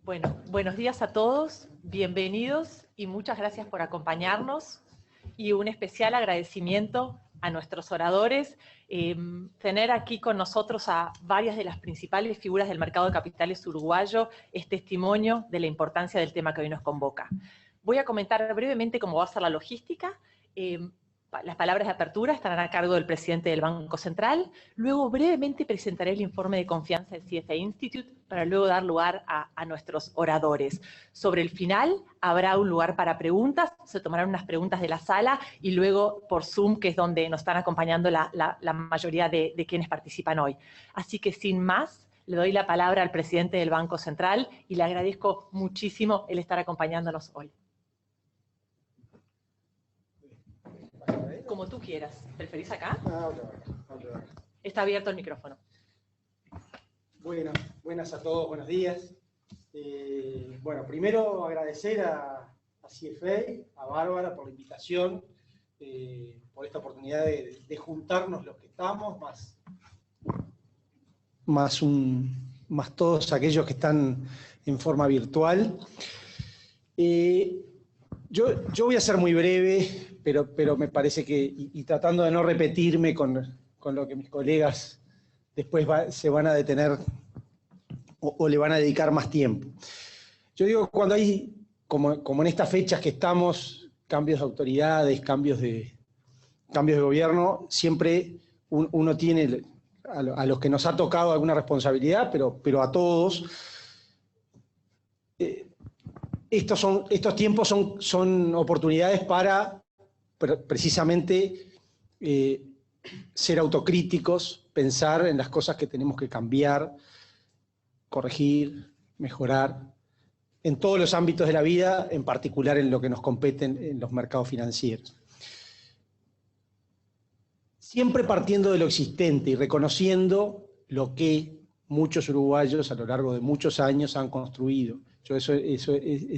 Bueno, buenos días a todos, bienvenidos y muchas gracias por acompañarnos. Y un especial agradecimiento a nuestros oradores. Tener aquí con nosotros a varias de las principales figuras del mercado de capitales uruguayo es testimonio de la importancia del tema que hoy nos convoca. Voy a comentar brevemente cómo va a ser la logística. Las palabras de apertura estarán a cargo del presidente del Banco Central. Luego brevemente presentaré el informe de confianza del CFA Institute para luego dar lugar a nuestros oradores. Sobre el final habrá un lugar para preguntas, se tomarán unas preguntas de la sala y luego por Zoom, que es donde nos están acompañando la mayoría de quienes participan hoy. Así que sin más, le doy la palabra al presidente del Banco Central y le agradezco muchísimo el estar acompañándonos hoy. Como tú quieras. ¿Preferís acá? Está abierto el micrófono. Buenas a todos, buenos días. Bueno, primero agradecer a CFA, a Bárbara por la invitación, por esta oportunidad de juntarnos los que estamos, más todos aquellos que están en forma virtual. Yo voy a ser muy breve, pero me parece que, y tratando de no repetirme con lo que mis colegas después se van a detener o le van a dedicar más tiempo. Yo digo, cuando hay, como en estas fechas que estamos, cambios de autoridades, cambios de gobierno, siempre uno tiene a los que nos ha tocado alguna responsabilidad, pero a todos. Estos tiempos son oportunidades para precisamente ser autocríticos, pensar en las cosas que tenemos que cambiar, corregir, mejorar, en todos los ámbitos de la vida, en particular en lo que nos compete en los mercados financieros. Siempre partiendo de lo existente y reconociendo lo que muchos uruguayos a lo largo de muchos años han construido. Yo eso he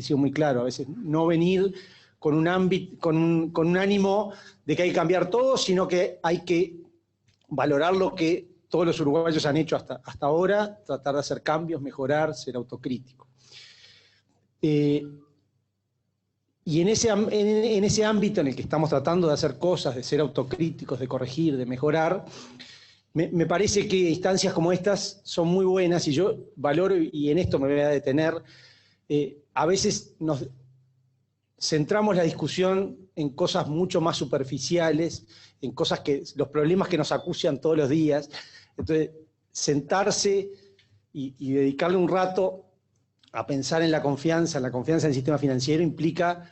sido muy claro, a veces no venir con un ánimo de que hay que cambiar todo, sino que hay que valorar lo que todos los uruguayos han hecho hasta ahora, tratar de hacer cambios, mejorar, ser autocrítico. Y en ese ámbito en el que estamos tratando de hacer cosas, de ser autocríticos, de corregir, de mejorar, me parece que instancias como estas son muy buenas y yo valoro, y en esto me voy a detener, a veces nos centramos la discusión en cosas mucho más superficiales, en cosas los problemas que nos acucian todos los días. Entonces, sentarse y dedicarle un rato a pensar en la confianza en el sistema financiero implica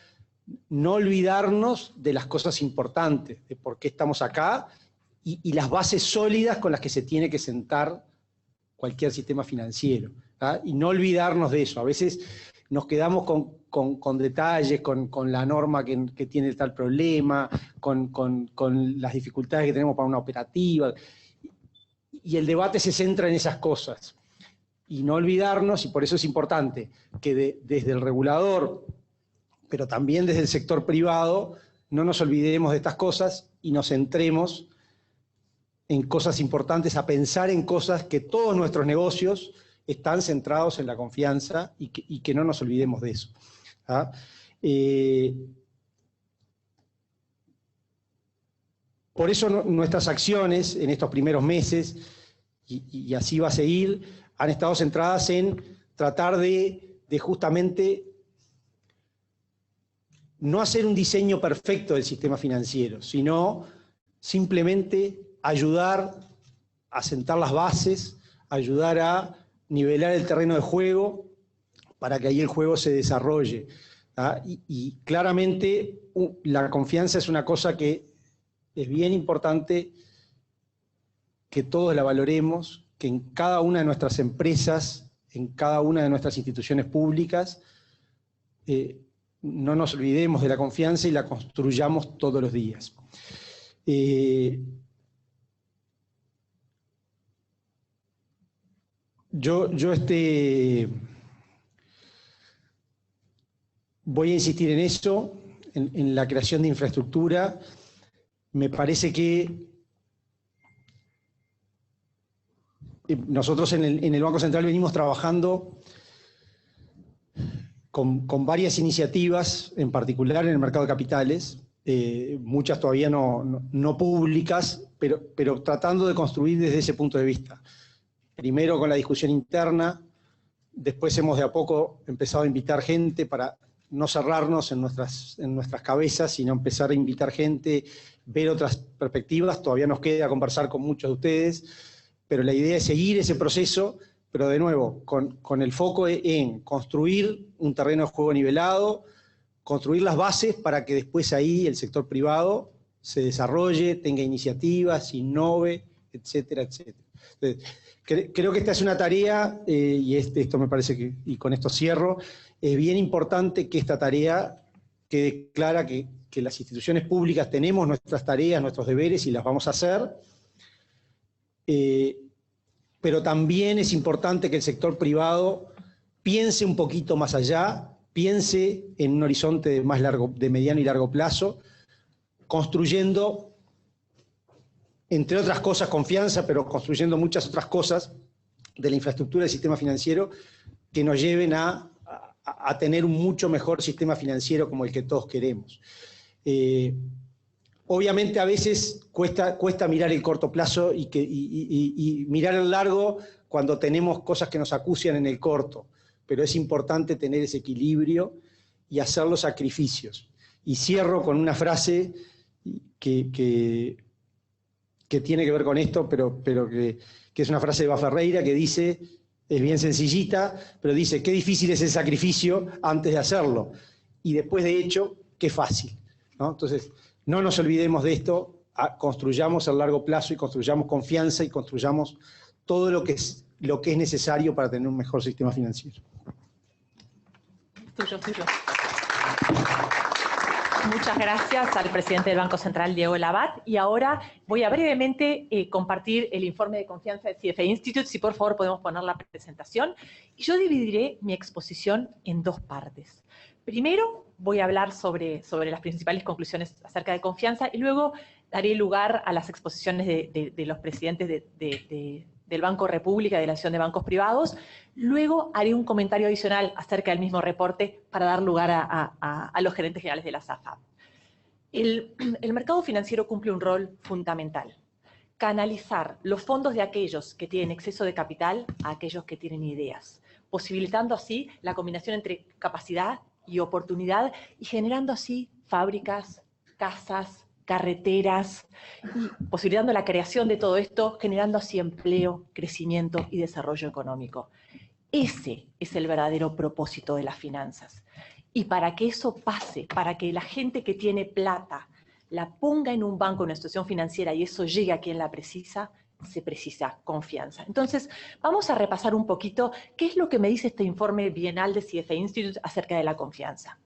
no olvidarnos de las cosas importantes, de por qué estamos acá y las bases sólidas con las que se tiene que sentar cualquier sistema financiero, ¿tá? Y no olvidarnos de eso. A veces nos quedamos con detalles, con la norma que tiene tal problema, con las dificultades que tenemos para una operativa, y el debate se centra en esas cosas. Y no olvidarnos, y por eso es importante, que desde el regulador, pero también desde el sector privado, no nos olvidemos de estas cosas y nos centremos en cosas importantes, a pensar en cosas que todos nuestros negocios están centrados en la confianza y que no nos olvidemos de eso. ¿Ah? Por eso nuestras acciones en estos primeros meses, y así va a seguir, han estado centradas en tratar de justamente no hacer un diseño perfecto del sistema financiero, sino simplemente ayudar a sentar las bases, ayudar a nivelar el terreno de juego para que ahí el juego se desarrolle. ¿Ah? Y claramente la confianza es una cosa que es bien importante que todos la valoremos, que en cada una de nuestras empresas, en cada una de nuestras instituciones públicas, no nos olvidemos de la confianza y la construyamos todos los días. Yo voy a insistir en eso, en la creación de infraestructura. Me parece que nosotros en el Banco Central venimos trabajando con varias iniciativas, en particular en el mercado de capitales, muchas todavía no públicas, pero tratando de construir desde ese punto de vista. Primero con la discusión interna, después hemos de a poco empezado a invitar gente para no cerrarnos en nuestras cabezas, sino empezar a invitar gente, ver otras perspectivas. Todavía nos queda conversar con muchos de ustedes, pero la idea es seguir ese proceso, pero de nuevo, con el foco en construir un terreno de juego nivelado, construir las bases para que después ahí el sector privado se desarrolle, tenga iniciativas, innove, etcétera, etcétera. Entonces, creo que esta es una tarea, y esto me parece que, y con esto cierro, es bien importante que esta tarea quede clara, que las instituciones públicas tenemos nuestras tareas, nuestros deberes, y las vamos a hacer, pero también es importante que el sector privado piense un poquito más allá, piense en un horizonte de mediano y largo plazo, construyendo, entre otras cosas, confianza, pero construyendo muchas otras cosas de la infraestructura del sistema financiero que nos lleven a tener un mucho mejor sistema financiero como el que todos queremos. Obviamente a veces cuesta mirar el corto plazo y mirar el largo cuando tenemos cosas que nos acucian en el corto, pero es importante tener ese equilibrio y hacer los sacrificios. Y cierro con una frase que tiene que ver con esto, pero que es una frase de Eva Ferreira que dice, es bien sencillita, pero dice, qué difícil es el sacrificio antes de hacerlo, y después de hecho, qué fácil, ¿no? Entonces, no nos olvidemos de esto, construyamos a largo plazo y construyamos confianza y construyamos todo lo que es necesario para tener un mejor sistema financiero. Tuyo. Muchas gracias al presidente del Banco Central, Diego Labat. Y ahora voy a brevemente compartir el informe de confianza de CFA Institute. Si por favor podemos poner la presentación. Y yo dividiré mi exposición en dos partes. Primero voy a hablar sobre las principales conclusiones acerca de confianza y luego daré lugar a las exposiciones de los presidentes del Banco República y de la Asociación de Bancos Privados. Luego haré un comentario adicional acerca del mismo reporte para dar lugar a los gerentes generales de la SAFAP. El mercado financiero cumple un rol fundamental: canalizar los fondos de aquellos que tienen exceso de capital a aquellos que tienen ideas, posibilitando así la combinación entre capacidad y oportunidad y generando así fábricas, casas, carreteras, y posibilitando la creación de todo esto, generando así empleo, crecimiento y desarrollo económico. Ese es el verdadero propósito de las finanzas. Y para que eso pase, para que la gente que tiene plata la ponga en un banco, en una institución financiera, y eso llegue a quien la precisa, se precisa confianza. Entonces, vamos a repasar un poquito qué es lo que me dice este informe bienal de CFA Institute acerca de la confianza.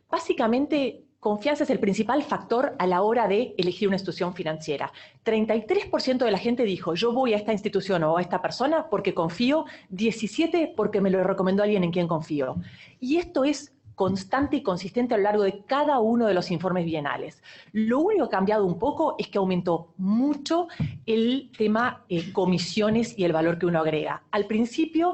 Básicamente, confianza es el principal factor a la hora de elegir una institución financiera. 33% de la gente dijo, yo voy a esta institución o a esta persona porque confío, 17% porque me lo recomendó alguien en quien confío. Y esto es constante y consistente a lo largo de cada uno de los informes bienales. Lo único que ha cambiado un poco es que aumentó mucho el tema comisiones y el valor que uno agrega. Al principio,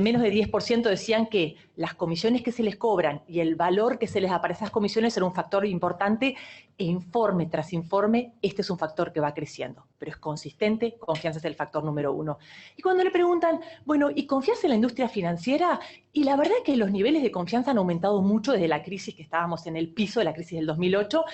menos de 10% decían que las comisiones que se les cobran y el valor que se les da para esas comisiones era un factor importante, e informe tras informe, este es un factor que va creciendo, pero es consistente, confianza es el factor número 1. Y cuando le preguntan, bueno, ¿y confías en la industria financiera? Y la verdad es que los niveles de confianza han aumentado mucho desde la crisis, que estábamos en el piso de la crisis del 2008,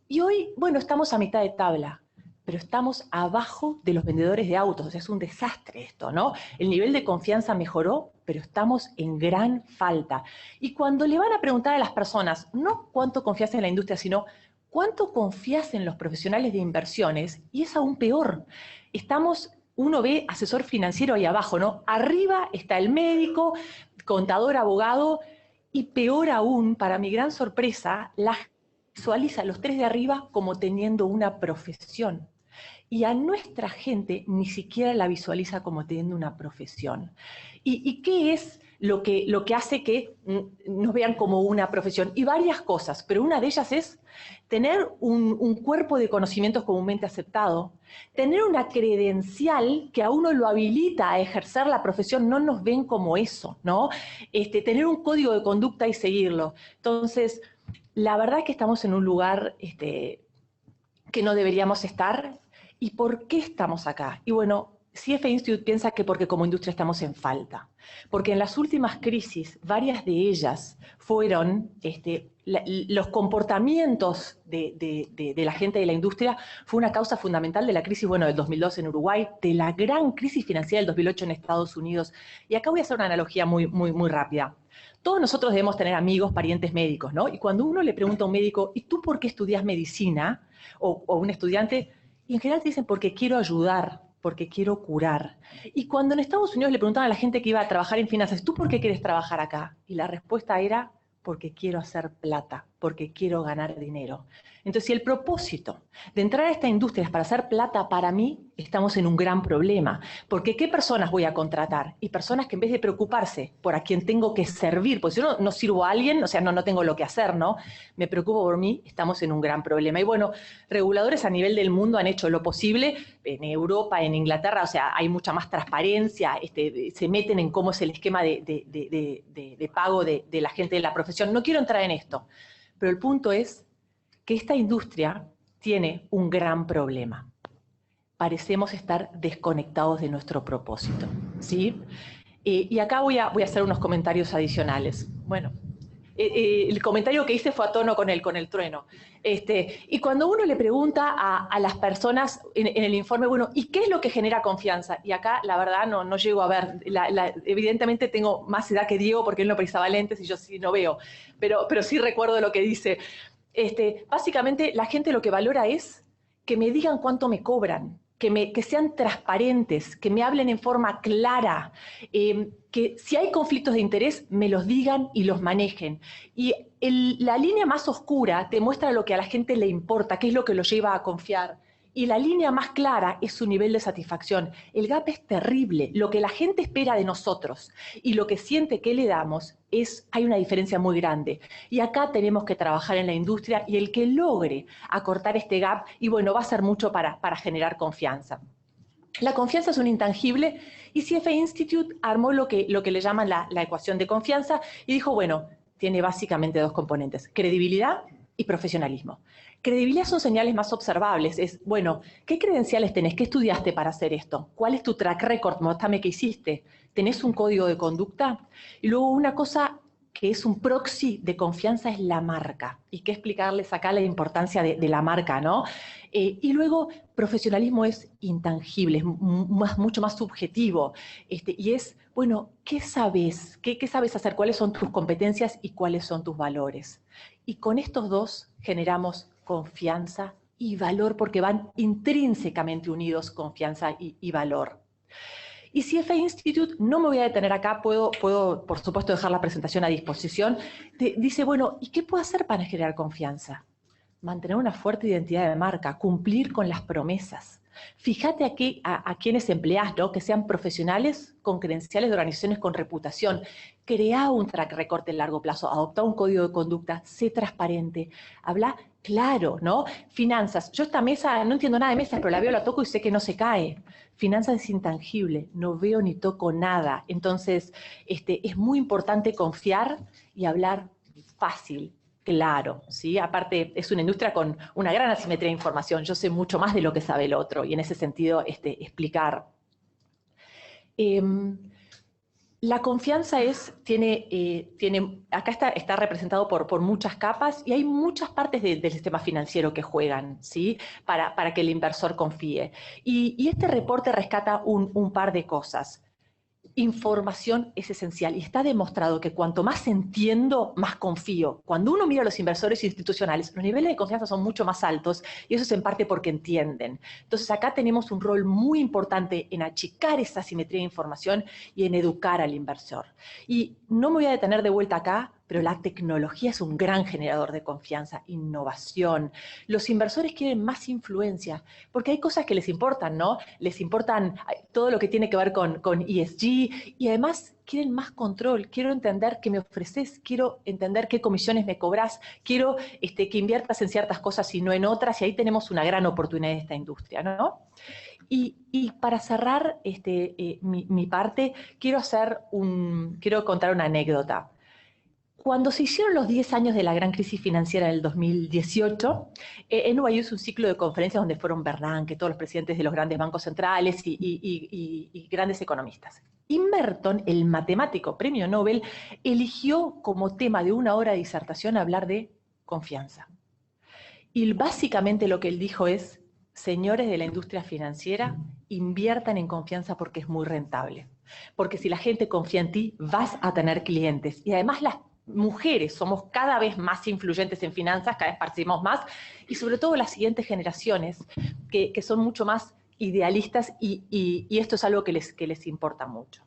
y hoy, bueno, estamos a mitad de tabla, pero estamos abajo de los vendedores de autos. O sea, es un desastre esto, ¿no? El nivel de confianza mejoró, pero estamos en gran falta. Y cuando le van a preguntar a las personas, no cuánto confías en la industria, sino cuánto confías en los profesionales de inversiones, y es aún peor. Uno ve asesor financiero ahí abajo, ¿no? Arriba está el médico, contador, abogado, y peor aún, para mi gran sorpresa, visualiza a los tres de arriba como teniendo una profesión. Y a nuestra gente ni siquiera la visualiza como teniendo una profesión. ¿Y qué es lo que hace que nos vean como una profesión. Y varias cosas, pero una de ellas es tener un cuerpo de conocimientos comúnmente aceptado, tener una credencial que a uno lo habilita a ejercer la profesión, no nos ven como eso, ¿no? Tener un código de conducta y seguirlo. Entonces, la verdad es que estamos en un lugar que no deberíamos estar. ¿Y por qué estamos acá? Y bueno, CFA Institute piensa que porque como industria estamos en falta. Porque en las últimas crisis, varias de ellas fueron, los comportamientos de la gente de la industria fue una causa fundamental de la crisis, bueno, del 2002 en Uruguay, de la gran crisis financiera del 2008 en Estados Unidos. Y acá voy a hacer una analogía muy, muy, muy rápida. Todos nosotros debemos tener amigos, parientes médicos, ¿no? Y cuando uno le pregunta a un médico, ¿y tú por qué estudias medicina? O un estudiante, y en general te dicen, porque quiero ayudar, porque quiero curar. Y cuando en Estados Unidos le preguntaban a la gente que iba a trabajar en finanzas, ¿tú por qué quieres trabajar acá? Y la respuesta era, porque quiero hacer plata, porque quiero ganar dinero. Entonces, si el propósito de entrar a esta industria es para hacer plata para mí, estamos en un gran problema. Porque ¿qué personas voy a contratar? Y personas que en vez de preocuparse por a quien tengo que servir, porque si yo no sirvo a alguien, o sea, no tengo lo que hacer, ¿no? Me preocupo por mí, estamos en un gran problema. Y bueno, reguladores a nivel del mundo han hecho lo posible, en Europa, en Inglaterra, o sea, hay mucha más transparencia, se meten en cómo es el esquema de pago de la gente de la profesión. No quiero entrar en esto, pero el punto es que esta industria tiene un gran problema. Parecemos estar desconectados de nuestro propósito, ¿sí? Y acá voy a hacer unos comentarios adicionales. Bueno, el comentario que hice fue a tono con el trueno. Y cuando uno le pregunta a las personas en el informe, bueno, ¿y qué es lo que genera confianza? Y acá, la verdad, no llego a ver. Evidentemente tengo más edad que Diego porque él no precisaba lentes y yo sí no veo. Pero sí recuerdo lo que dice. Básicamente, la gente lo que valora es que me digan cuánto me cobran, que sean transparentes, que me hablen en forma clara, que si hay conflictos de interés me los digan y los manejen. Y la línea más oscura te muestra lo que a la gente le importa, qué es lo que lo lleva a confiar. Y la línea más clara es su nivel de satisfacción. El gap es terrible. Lo que la gente espera de nosotros y lo que siente que le damos, hay una diferencia muy grande. Y acá tenemos que trabajar en la industria y el que logre acortar este gap, y bueno, va a ser mucho para generar confianza. La confianza es un intangible y CFA Institute armó lo que le llaman la ecuación de confianza y dijo, bueno, tiene básicamente dos componentes, credibilidad y profesionalismo. Credibilidad son señales más observables, es, bueno, ¿qué credenciales tenés? ¿Qué estudiaste para hacer esto? ¿Cuál es tu track record? Mostrame qué hiciste. ¿Tenés un código de conducta? Y luego una cosa que es un proxy de confianza es la marca. Y qué explicarles acá la importancia de la marca, ¿no? Y luego, profesionalismo es intangible, es mucho más subjetivo. Y es, bueno, ¿qué sabes? ¿Qué sabes hacer? ¿Cuáles son tus competencias y cuáles son tus valores? Y con estos dos generamos confianza y valor, porque van intrínsecamente unidos confianza y valor. Y CFA Institute, no me voy a detener acá, puedo por supuesto dejar la presentación a disposición, dice, bueno, ¿y qué puedo hacer para generar confianza? Mantener una fuerte identidad de marca, cumplir con las promesas. Fíjate aquí a quienes empleás, ¿no? Que sean profesionales con credenciales de organizaciones con reputación. Crea un track record en largo plazo, adopta un código de conducta, sé transparente, habla claro, ¿no? Finanzas. Yo esta mesa, no entiendo nada de mesas, pero la veo, la toco y sé que no se cae. Finanzas es intangible, no veo ni toco nada. Entonces, es muy importante confiar y hablar fácil, claro, ¿sí? Aparte, es una industria con una gran asimetría de información. Yo sé mucho más de lo que sabe el otro y en ese sentido explicar. La confianza acá está representado por muchas capas y hay muchas partes del sistema financiero que juegan, ¿sí? Para que el inversor confíe. Y este reporte rescata un par de cosas. Información es esencial y está demostrado que cuanto más entiendo, más confío. Cuando uno mira a los inversores institucionales, los niveles de confianza son mucho más altos y eso es en parte porque entienden. Entonces acá tenemos un rol muy importante en achicar esa asimetría de información y en educar al inversor. Y no me voy a detener de vuelta acá, pero la tecnología es un gran generador de confianza, innovación. Los inversores quieren más influencia, porque hay cosas que les importan, ¿no? Les importan todo lo que tiene que ver con ESG, y además quieren más control, quiero entender qué me ofreces, quiero entender qué comisiones me cobras, quiero que inviertas en ciertas cosas y no en otras, y ahí tenemos una gran oportunidad en esta industria, ¿no? Y para cerrar mi parte, quiero contar una anécdota. Cuando se hicieron los 10 años de la gran crisis financiera del 2018, en NYU hizo un ciclo de conferencias donde fueron Bernanke, todos los presidentes de los grandes bancos centrales y grandes economistas. Y Merton, el matemático premio Nobel, eligió como tema de una hora de disertación hablar de confianza. Y básicamente lo que él dijo es: señores de la industria financiera, inviertan en confianza porque es muy rentable. Porque si la gente confía en ti, vas a tener clientes. Y además las mujeres somos cada vez más influyentes en finanzas, cada vez participamos más, y sobre todo las siguientes generaciones, que son mucho más idealistas, y esto es algo que les importa mucho.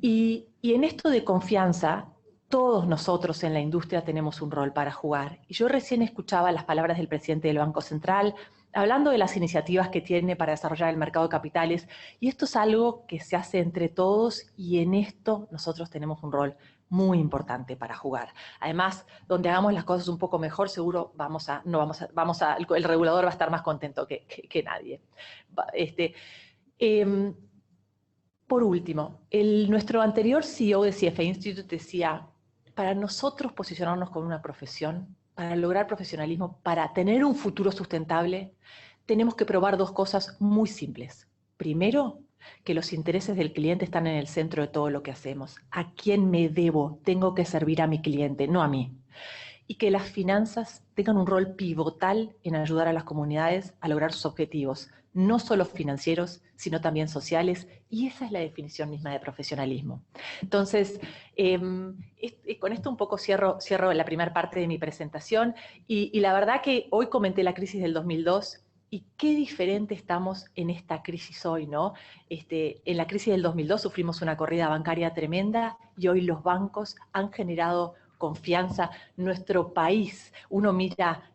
Y en esto de confianza, todos nosotros en la industria tenemos un rol para jugar. Y yo recién escuchaba las palabras del presidente del Banco Central, hablando de las iniciativas que tiene para desarrollar el mercado de capitales, y esto es algo que se hace entre todos, y en esto nosotros tenemos un rol muy importante para jugar. Además, donde hagamos las cosas un poco mejor, seguro el regulador va a estar más contento que nadie. Por último, nuestro anterior CEO de CFA Institute decía: para nosotros posicionarnos como una profesión, para lograr profesionalismo, para tener un futuro sustentable, tenemos que probar dos cosas muy simples. Primero, que los intereses del cliente están en el centro de todo lo que hacemos. ¿A quién me debo? Tengo que servir a mi cliente, no a mí. Y que las finanzas tengan un rol pivotal en ayudar a las comunidades a lograr sus objetivos, no solo financieros, sino también sociales, y esa es la definición misma de profesionalismo. Entonces, con esto un poco cierro la primera parte de mi presentación, y la verdad que hoy comenté la crisis del 2002, y qué diferente estamos en esta crisis hoy, ¿no? En la crisis del 2002 sufrimos una corrida bancaria tremenda, y hoy los bancos han generado confianza. Nuestro país, uno mira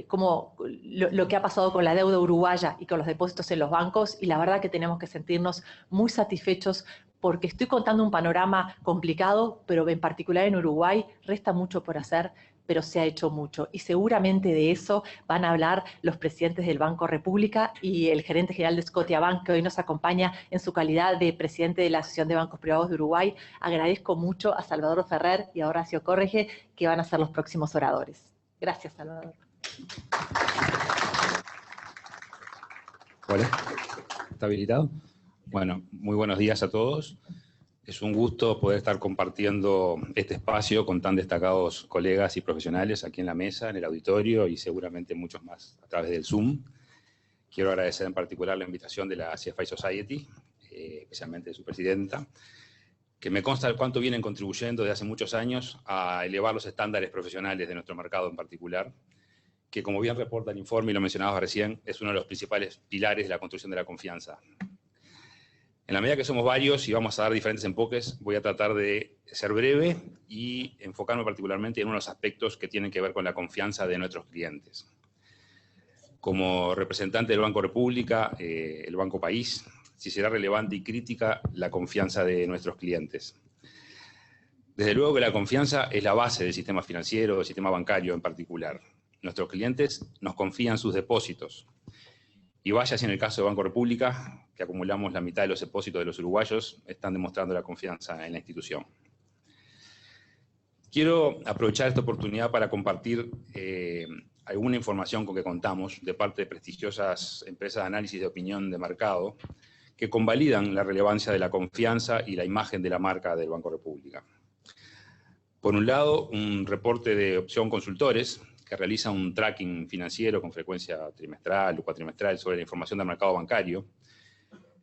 como lo que ha pasado con la deuda uruguaya y con los depósitos en los bancos, y la verdad que tenemos que sentirnos muy satisfechos, porque estoy contando un panorama complicado, pero en particular en Uruguay resta mucho por hacer, pero se ha hecho mucho, y seguramente de eso van a hablar los presidentes del Banco República y el gerente general de Scotiabank, que hoy nos acompaña en su calidad de presidente de la Asociación de Bancos Privados de Uruguay. Agradezco mucho a Salvador Ferrer y a Horacio Correge, que van a ser los próximos oradores. Gracias, Salvador. Hola, ¿está habilitado? Bueno, muy buenos días a todos. Es un gusto poder estar compartiendo este espacio con tan destacados colegas y profesionales aquí en la mesa, en el auditorio, y seguramente muchos más a través del Zoom. Quiero agradecer en particular la invitación de la CFA Society, especialmente de su presidenta, que me consta cuánto vienen contribuyendo desde hace muchos años a elevar los estándares profesionales de nuestro mercado en particular, que, como bien reporta el informe y lo mencionaba recién, es uno de los principales pilares de la construcción de la confianza. En la medida que somos varios y vamos a dar diferentes enfoques, voy a tratar de ser breve y enfocarme particularmente en unos aspectos que tienen que ver con la confianza de nuestros clientes. Como representante del Banco República, el Banco País, si será relevante y crítica la confianza de nuestros clientes. Desde luego que la confianza es la base del sistema financiero, del sistema bancario en particular. Nuestros clientes nos confían sus depósitos. Y vaya si en el caso de Banco República, que acumulamos la mitad de los depósitos de los uruguayos, están demostrando la confianza en la institución. Quiero aprovechar esta oportunidad para compartir alguna información con que contamos de parte de prestigiosas empresas de análisis de opinión de mercado que convalidan la relevancia de la confianza y la imagen de la marca del Banco República. Por un lado, un reporte de Opción Consultores, que realiza un tracking financiero con frecuencia trimestral o cuatrimestral sobre la información del mercado bancario,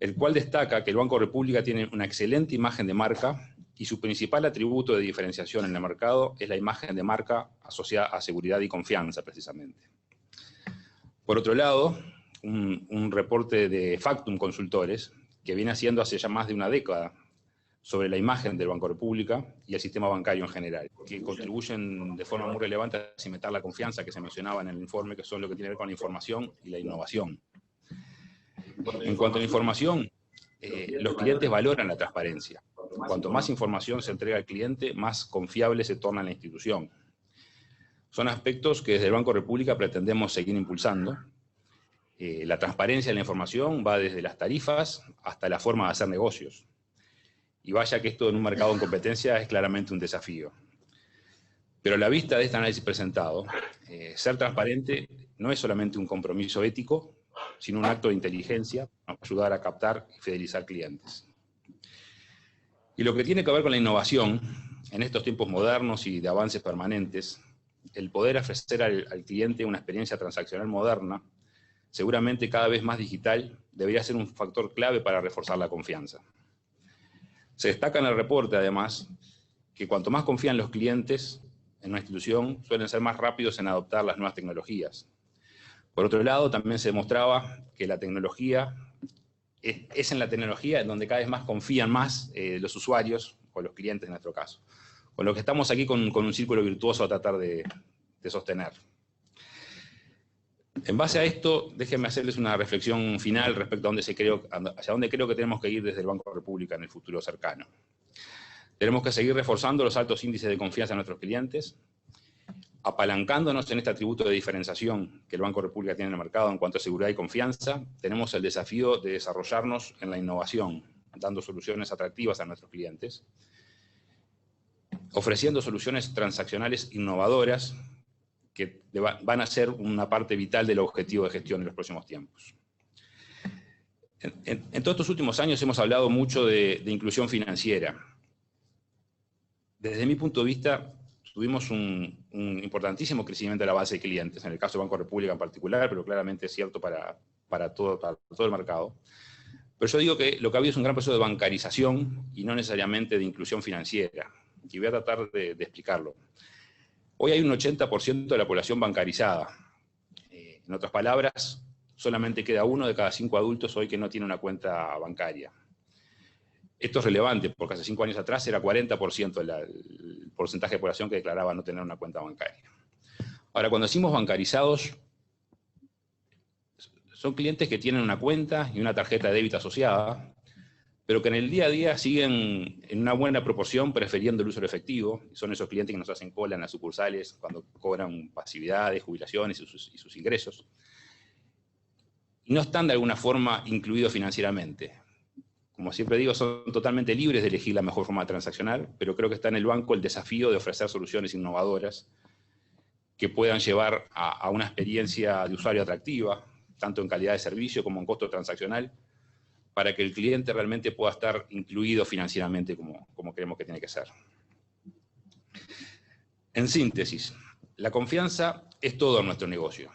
el cual destaca que el Banco República tiene una excelente imagen de marca y su principal atributo de diferenciación en el mercado es la imagen de marca asociada a seguridad y confianza, precisamente. Por otro lado, un reporte de Factum Consultores, que viene haciendo hace ya más de una década sobre la imagen del Banco República y el sistema bancario en general, que contribuyen de forma muy relevante a cimentar la confianza que se mencionaba en el informe, que son lo que tiene que ver con la información y la innovación. En cuanto a la información, los clientes valoran la transparencia. Cuanto más información se entrega al cliente, más confiable se torna la institución. Son aspectos que desde el Banco República pretendemos seguir impulsando. La transparencia de la información va desde las tarifas hasta la forma de hacer negocios. Y vaya que esto en un mercado en competencia es claramente un desafío. Pero a la vista de este análisis presentado, ser transparente no es solamente un compromiso ético, sino un acto de inteligencia para ayudar a captar y fidelizar clientes. Y lo que tiene que ver con la innovación, en estos tiempos modernos y de avances permanentes, el poder ofrecer al cliente una experiencia transaccional moderna, seguramente cada vez más digital, debería ser un factor clave para reforzar la confianza. Se destaca en el reporte, además, que cuanto más confían los clientes en una institución, suelen ser más rápidos en adoptar las nuevas tecnologías. Por otro lado, también se demostraba que la tecnología es en la tecnología en donde cada vez más confían más los usuarios, o los clientes en nuestro caso. Con lo que estamos aquí con un círculo virtuoso a tratar de sostener. En base a esto, déjenme hacerles una reflexión final respecto a hacia dónde creo que tenemos que ir desde el Banco República en el futuro cercano. Tenemos que seguir reforzando los altos índices de confianza de nuestros clientes, apalancándonos en este atributo de diferenciación que el Banco República tiene en el mercado en cuanto a seguridad y confianza. Tenemos el desafío de desarrollarnos en la innovación, dando soluciones atractivas a nuestros clientes, ofreciendo soluciones transaccionales innovadoras que van a ser una parte vital del objetivo de gestión en los próximos tiempos. En todos estos últimos años hemos hablado mucho de inclusión financiera. Desde mi punto de vista, tuvimos un importantísimo crecimiento de la base de clientes, en el caso del Banco República en particular, pero claramente es cierto para todo el mercado. Pero yo digo que lo que ha habido es un gran proceso de bancarización y no necesariamente de inclusión financiera. Y voy a tratar de explicarlo. Hoy hay un 80% de la población bancarizada. En otras palabras, solamente queda 1 de cada 5 adultos hoy que no tiene una cuenta bancaria. Esto es relevante porque hace 5 años atrás era 40% el porcentaje de población que declaraba no tener una cuenta bancaria. Ahora, cuando decimos bancarizados, son clientes que tienen una cuenta y una tarjeta de débito asociada, pero que en el día a día siguen en una buena proporción prefiriendo el uso del efectivo. Son esos clientes que nos hacen cola en las sucursales cuando cobran pasividades, jubilaciones y sus ingresos. Y no están de alguna forma incluidos financieramente. Como siempre digo, son totalmente libres de elegir la mejor forma de transaccionar, pero creo que está en el banco el desafío de ofrecer soluciones innovadoras que puedan llevar a una experiencia de usuario atractiva, tanto en calidad de servicio como en costo transaccional, para que el cliente realmente pueda estar incluido financieramente como creemos que tiene que ser. En síntesis, la confianza es todo en nuestro negocio.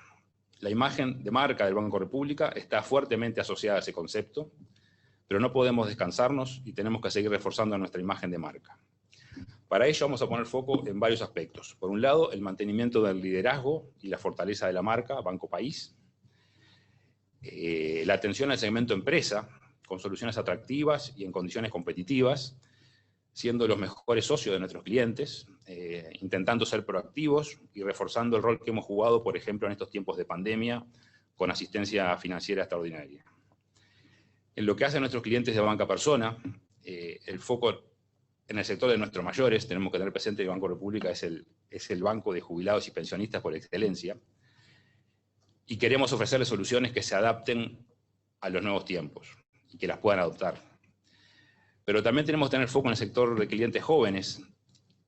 La imagen de marca del Banco República está fuertemente asociada a ese concepto, pero no podemos descansarnos y tenemos que seguir reforzando nuestra imagen de marca. Para ello vamos a poner foco en varios aspectos. Por un lado, el mantenimiento del liderazgo y la fortaleza de la marca Banco País, la atención al segmento empresa, con soluciones atractivas y en condiciones competitivas, siendo los mejores socios de nuestros clientes, intentando ser proactivos y reforzando el rol que hemos jugado, por ejemplo, en estos tiempos de pandemia, con asistencia financiera extraordinaria. En lo que hace a nuestros clientes de banca persona, el foco en el sector de nuestros mayores, tenemos que tener presente que el Banco República es el banco de jubilados y pensionistas por excelencia, y queremos ofrecerles soluciones que se adapten a los nuevos tiempos y que las puedan adoptar. Pero también tenemos que tener foco en el sector de clientes jóvenes,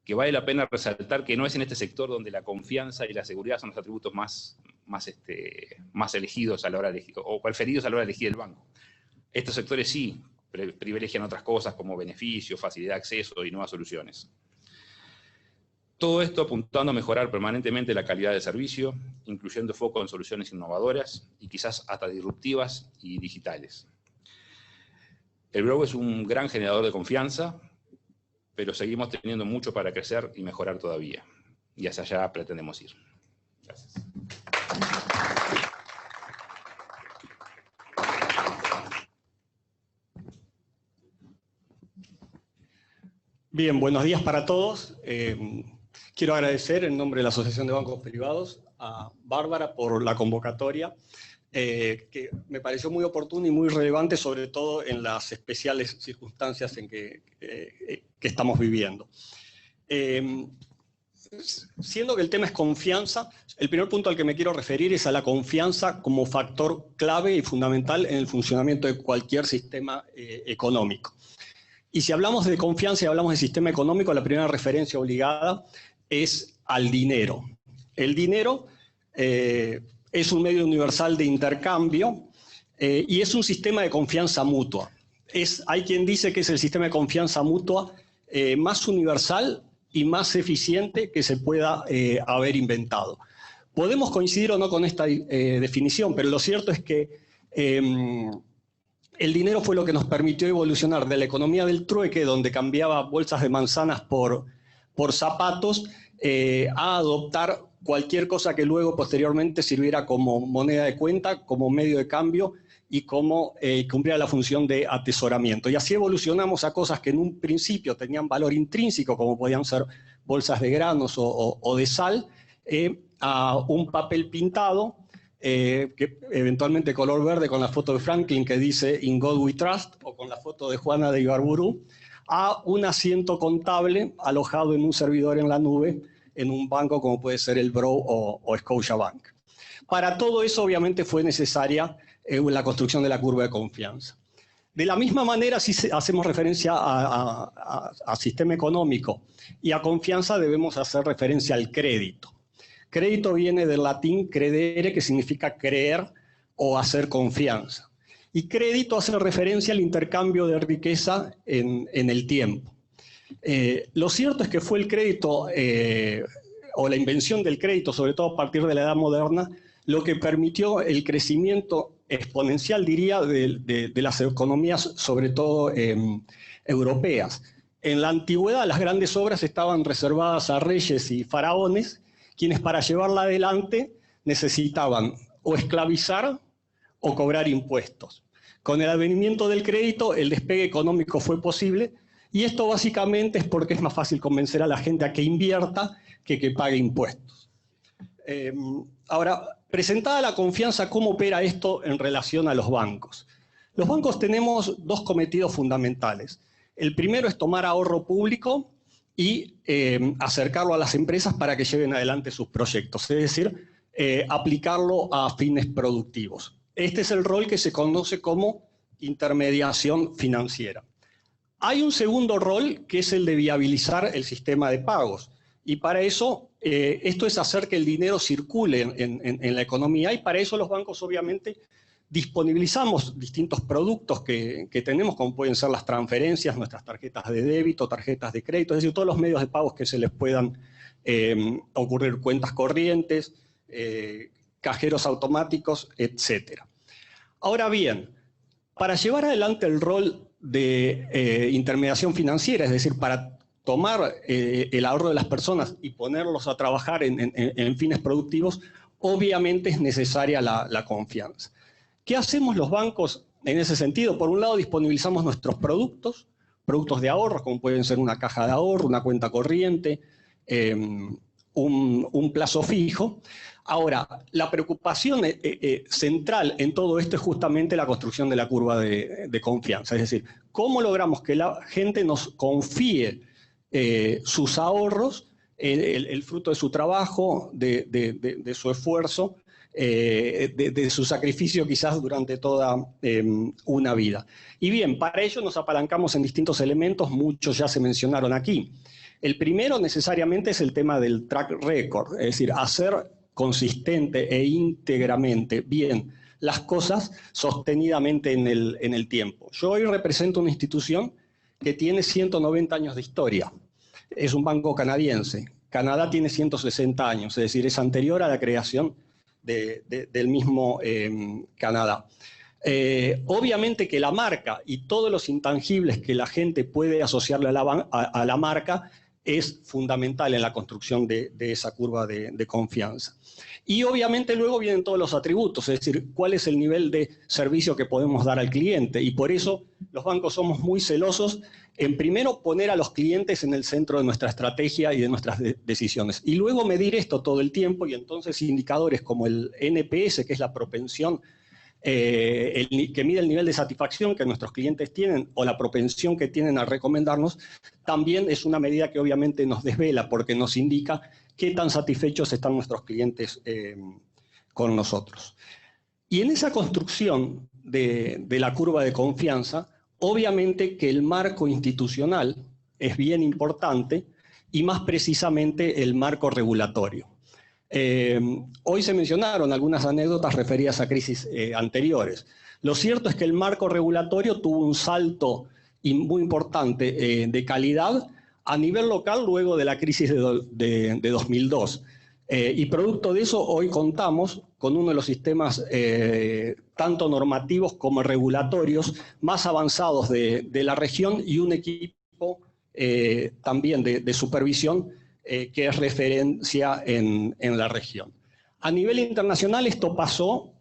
que vale la pena resaltar que no es en este sector donde la confianza y la seguridad son los atributos más elegidos a la hora de elegir, o preferidos a la hora de elegir el banco. Estos sectores sí privilegian otras cosas como beneficios, facilidad de acceso y nuevas soluciones. Todo esto apuntando a mejorar permanentemente la calidad del servicio, incluyendo foco en soluciones innovadoras y quizás hasta disruptivas y digitales. El Grow es un gran generador de confianza, pero seguimos teniendo mucho para crecer y mejorar todavía. Y hacia allá pretendemos ir. Gracias. Bien, buenos días para todos. Quiero agradecer en nombre de la Asociación de Bancos Privados a Bárbara por la convocatoria que me pareció muy oportuno y muy relevante, sobre todo en las especiales circunstancias en que estamos viviendo. Siendo que el tema es confianza, el primer punto al que me quiero referir es a la confianza como factor clave y fundamental en el funcionamiento de cualquier sistema económico. Y si hablamos de confianza y hablamos de sistema económico, la primera referencia obligada es al dinero. El dinero es un medio universal de intercambio y es un sistema de confianza mutua. Hay quien dice que es el sistema de confianza mutua más universal y más eficiente que se pueda haber inventado. Podemos coincidir o no con esta definición, pero lo cierto es que el dinero fue lo que nos permitió evolucionar de la economía del trueque, donde cambiaba bolsas de manzanas por zapatos, a adoptar cualquier cosa que luego posteriormente sirviera como moneda de cuenta, como medio de cambio y como cumpliera la función de atesoramiento. Y así evolucionamos a cosas que en un principio tenían valor intrínseco, como podían ser bolsas de granos o de sal, a un papel pintado, que eventualmente color verde con la foto de Franklin que dice "In God We Trust", o con la foto de Juana de Ibarburu, a un asiento contable alojado en un servidor en la nube, en un banco como puede ser el Bro o Scotiabank. Para todo eso obviamente fue necesaria la construcción de la curva de confianza. De la misma manera, si hacemos referencia a sistema económico y a confianza, debemos hacer referencia al crédito. Crédito viene del latín credere, que significa creer o hacer confianza. Y crédito hace referencia al intercambio de riqueza en el tiempo. Lo cierto es que fue el crédito, o la invención del crédito, sobre todo a partir de la Edad Moderna, lo que permitió el crecimiento exponencial, diría, de las economías, sobre todo europeas. En la antigüedad, las grandes obras estaban reservadas a reyes y faraones, quienes para llevarla adelante necesitaban o esclavizar o cobrar impuestos. Con el advenimiento del crédito, el despegue económico fue posible, y esto básicamente es porque es más fácil convencer a la gente a que invierta que pague impuestos. Ahora, presentada la confianza, ¿cómo opera esto en relación a los bancos? Los bancos tenemos dos cometidos fundamentales. El primero es tomar ahorro público y acercarlo a las empresas para que lleven adelante sus proyectos, es decir, aplicarlo a fines productivos. Este es el rol que se conoce como intermediación financiera. Hay un segundo rol que es el de viabilizar el sistema de pagos. Y para eso, esto es hacer que el dinero circule en la economía, y para eso los bancos obviamente disponibilizamos distintos productos que tenemos, como pueden ser las transferencias, nuestras tarjetas de débito, tarjetas de crédito, es decir, todos los medios de pagos que se les puedan ocurrir, cuentas corrientes, cajeros automáticos, etc. Ahora bien, para llevar adelante el rol de intermediación financiera, es decir, para tomar el ahorro de las personas y ponerlos a trabajar en fines productivos, obviamente es necesaria la confianza. ¿Qué hacemos los bancos en ese sentido? Por un lado, disponibilizamos nuestros productos de ahorro, como pueden ser una caja de ahorro, una cuenta corriente, un plazo fijo. Ahora, la preocupación central en todo esto es justamente la construcción de la curva de confianza. Es decir, ¿cómo logramos que la gente nos confíe sus ahorros, el fruto de su trabajo, de su esfuerzo, de su sacrificio quizás durante toda una vida? Y bien, para ello nos apalancamos en distintos elementos, muchos ya se mencionaron aquí. El primero necesariamente es el tema del track record, es decir, hacer consistente e íntegramente bien las cosas sostenidamente en el tiempo. Yo hoy represento una institución que tiene 190 años de historia. Es un banco canadiense. Canadá tiene 160 años, es decir, es anterior a la creación del mismo Canadá. Obviamente que la marca y todos los intangibles que la gente puede asociarle a la marca es fundamental en la construcción de esa curva de confianza. Y obviamente luego vienen todos los atributos, es decir, cuál es el nivel de servicio que podemos dar al cliente. Y por eso los bancos somos muy celosos en primero poner a los clientes en el centro de nuestra estrategia y de nuestras decisiones. Y luego medir esto todo el tiempo, y entonces indicadores como el NPS, que es la propensión que mide el nivel de satisfacción que nuestros clientes tienen o la propensión que tienen a recomendarnos, también es una medida que obviamente nos desvela porque nos indica qué tan satisfechos están nuestros clientes con nosotros. Y en esa construcción de la curva de confianza, obviamente que el marco institucional es bien importante y más precisamente el marco regulatorio. Hoy se mencionaron algunas anécdotas referidas a crisis anteriores. Lo cierto es que el marco regulatorio tuvo un salto muy importante de calidad a nivel local luego de la crisis de 2002. Y producto de eso, hoy contamos con uno de los sistemas tanto normativos como regulatorios más avanzados de la región y un equipo también de supervisión que es referencia en la región. A nivel internacional esto pasó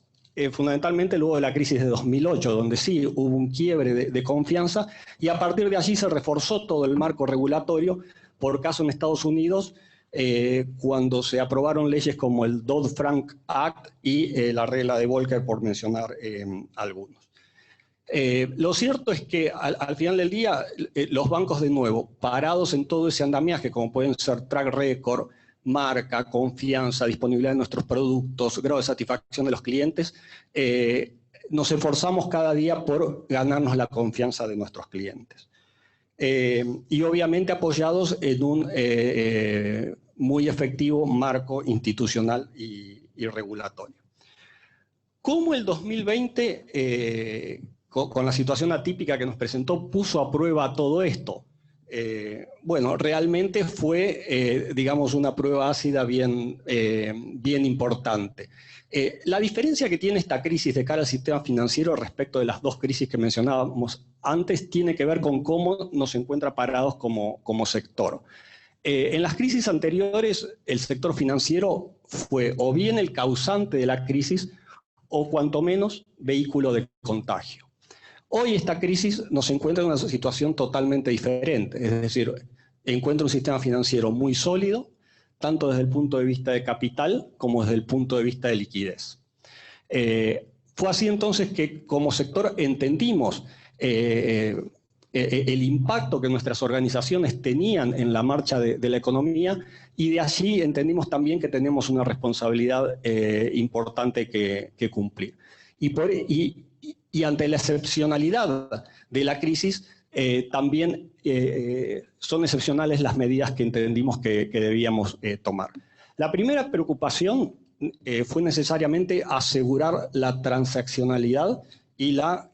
fundamentalmente luego de la crisis de 2008, donde sí hubo un quiebre de confianza y a partir de allí se reforzó todo el marco regulatorio, por caso en Estados Unidos, cuando se aprobaron leyes como el Dodd-Frank Act y la regla de Volcker, por mencionar algunos. Lo cierto es que al final del día, los bancos de nuevo, parados en todo ese andamiaje, como pueden ser track record, marca, confianza, disponibilidad de nuestros productos, grado de satisfacción de los clientes, nos esforzamos cada día por ganarnos la confianza de nuestros clientes. Y obviamente apoyados en un muy efectivo marco institucional y regulatorio. ¿Cómo el 2020, con la situación atípica que nos presentó, puso a prueba todo esto? Bueno, realmente fue, digamos, una prueba ácida bien importante. La diferencia que tiene esta crisis de cara al sistema financiero respecto de las dos crisis que mencionábamos antes tiene que ver con cómo nos encuentra parados como sector. En las crisis anteriores, el sector financiero fue o bien el causante de la crisis o cuanto menos vehículo de contagio. Hoy esta crisis nos encuentra en una situación totalmente diferente, es decir, encuentra un sistema financiero muy sólido, tanto desde el punto de vista de capital como desde el punto de vista de liquidez. Fue así entonces que como sector entendimos el impacto que nuestras organizaciones tenían en la marcha de la economía y de allí entendimos también que tenemos una responsabilidad importante que cumplir. Y ante la excepcionalidad de la crisis, también son excepcionales las medidas que entendimos que debíamos tomar. La primera preocupación fue necesariamente asegurar la transaccionalidad y la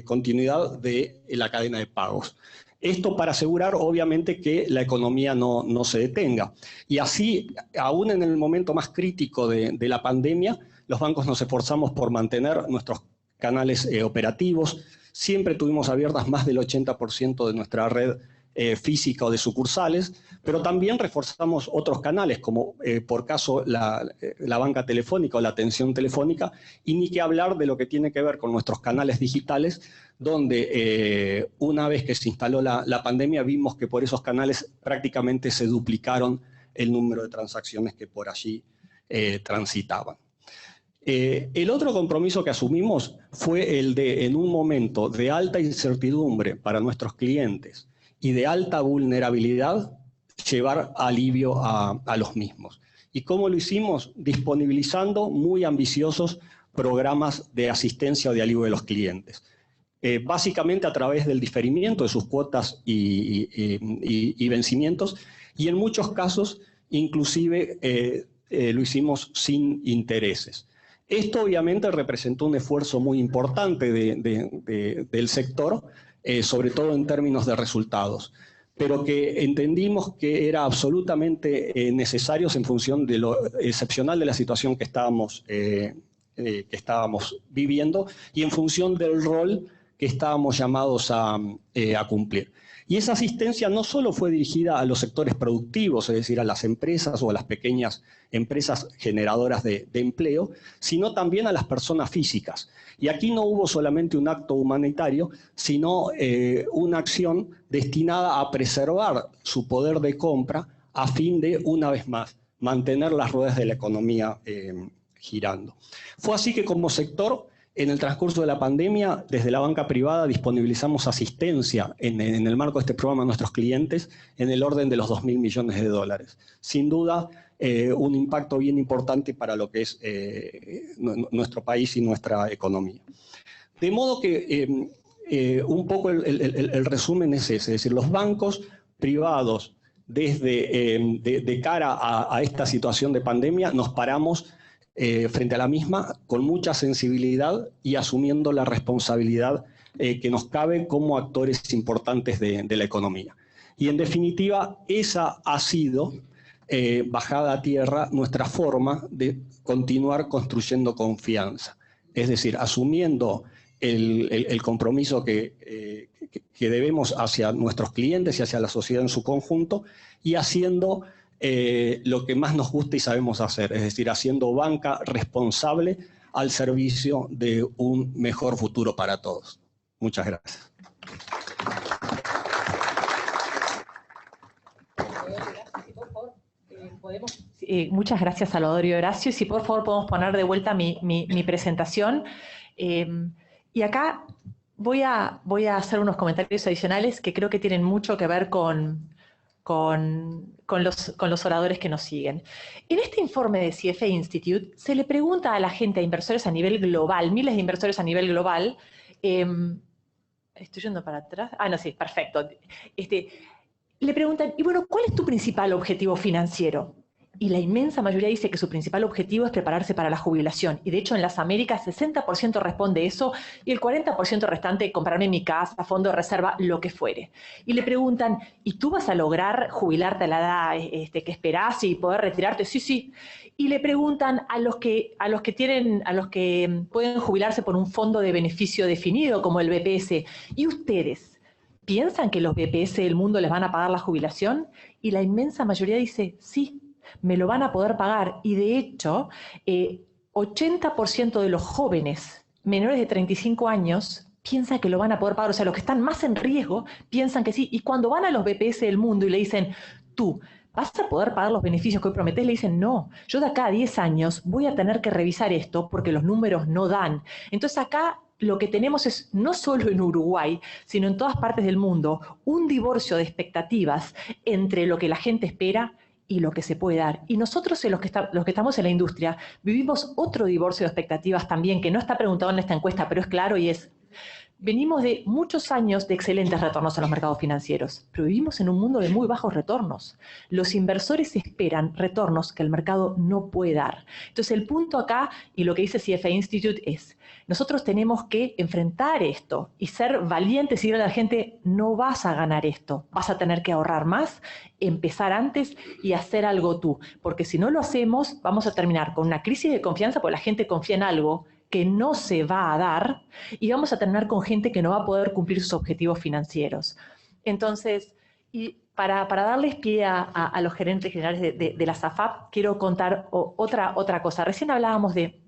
continuidad de la cadena de pagos. Esto para asegurar, obviamente, que la economía no se detenga. Y así, aún en el momento más crítico de la pandemia, los bancos nos esforzamos por mantener nuestros canales operativos. Siempre tuvimos abiertas más del 80% de nuestra red física o de sucursales, pero también reforzamos otros canales, como por caso la banca telefónica o la atención telefónica, y ni que hablar de lo que tiene que ver con nuestros canales digitales, donde una vez que se instaló la pandemia vimos que por esos canales prácticamente se duplicaron el número de transacciones que por allí transitaban. El otro compromiso que asumimos fue el de, en un momento de alta incertidumbre para nuestros clientes y de alta vulnerabilidad, llevar alivio a los mismos. ¿Y cómo lo hicimos? Disponibilizando muy ambiciosos programas de asistencia o de alivio de los clientes. Básicamente a través del diferimiento de sus cuotas y vencimientos, y en muchos casos inclusive lo hicimos sin intereses. Esto obviamente representó un esfuerzo muy importante del sector, sobre todo en términos de resultados, pero que entendimos que era absolutamente necesario en función de lo excepcional de la situación que estábamos viviendo y en función del rol que estábamos llamados a cumplir. Y esa asistencia no solo fue dirigida a los sectores productivos, es decir, a las empresas o a las pequeñas empresas generadoras de empleo, sino también a las personas físicas. Y aquí no hubo solamente un acto humanitario, sino una acción destinada a preservar su poder de compra a fin de, una vez más, mantener las ruedas de la economía girando. Fue así que como sector En el transcurso de la pandemia, desde la banca privada disponibilizamos asistencia en el marco de este programa a nuestros clientes en el orden de los 2.000 millones de dólares. Sin duda, un impacto bien importante para lo que es nuestro país y nuestra economía. De modo que un poco el resumen es ese, es decir, los bancos privados de cara a esta situación de pandemia nos paramos frente a la misma con mucha sensibilidad y asumiendo la responsabilidad que nos cabe como actores importantes de la economía. Y en definitiva, esa ha sido, bajada a tierra, nuestra forma de continuar construyendo confianza. Es decir, asumiendo el compromiso que debemos hacia nuestros clientes y hacia la sociedad en su conjunto, y haciendo lo que más nos gusta y sabemos hacer, es decir, haciendo banca responsable al servicio de un mejor futuro para todos. Muchas gracias. Muchas gracias, Salvador y Horacio. Si por favor podemos poner de vuelta mi presentación. Y acá voy a hacer unos comentarios adicionales que creo que tienen mucho que ver con los oradores que nos siguen. En este informe de CFA Institute se le pregunta a la gente, a inversores a nivel global, miles de inversores a nivel global, estoy yendo para atrás, no, sí, perfecto. Le preguntan, y bueno, ¿cuál es tu principal objetivo financiero? Y la inmensa mayoría dice que su principal objetivo es prepararse para la jubilación. Y de hecho en las Américas 60% responde eso y el 40% restante comprarme mi casa, fondo de reserva, lo que fuere. Y le preguntan, ¿y tú vas a lograr jubilarte a la edad que esperás y poder retirarte? Sí, sí. Y le preguntan a los que pueden jubilarse por un fondo de beneficio definido como el BPS, ¿y ustedes piensan que los BPS del mundo les van a pagar la jubilación? Y la inmensa mayoría dice, sí, me lo van a poder pagar. Y de hecho, 80% de los jóvenes menores de 35 años piensan que lo van a poder pagar. O sea, los que están más en riesgo piensan que sí. Y cuando van a los BPS del mundo y le dicen, tú, ¿vas a poder pagar los beneficios que hoy prometés? Le dicen, no, yo de acá a 10 años voy a tener que revisar esto porque los números no dan. Entonces acá lo que tenemos es, no solo en Uruguay, sino en todas partes del mundo, un divorcio de expectativas entre lo que la gente espera y lo que se puede dar. Y nosotros, los que estamos en la industria, vivimos otro divorcio de expectativas también, que no está preguntado en esta encuesta, pero es claro y es, venimos de muchos años de excelentes retornos en los mercados financieros, pero vivimos en un mundo de muy bajos retornos. Los inversores esperan retornos que el mercado no puede dar. Entonces el punto acá, y lo que dice CFA Institute es, nosotros tenemos que enfrentar esto y ser valientes y decirle a la gente, no vas a ganar esto, vas a tener que ahorrar más, empezar antes y hacer algo tú. Porque si no lo hacemos, vamos a terminar con una crisis de confianza porque la gente confía en algo que no se va a dar y vamos a terminar con gente que no va a poder cumplir sus objetivos financieros. Entonces, y para darles pie a los gerentes generales de la SAFAP, quiero contar otra cosa. Recién hablábamos de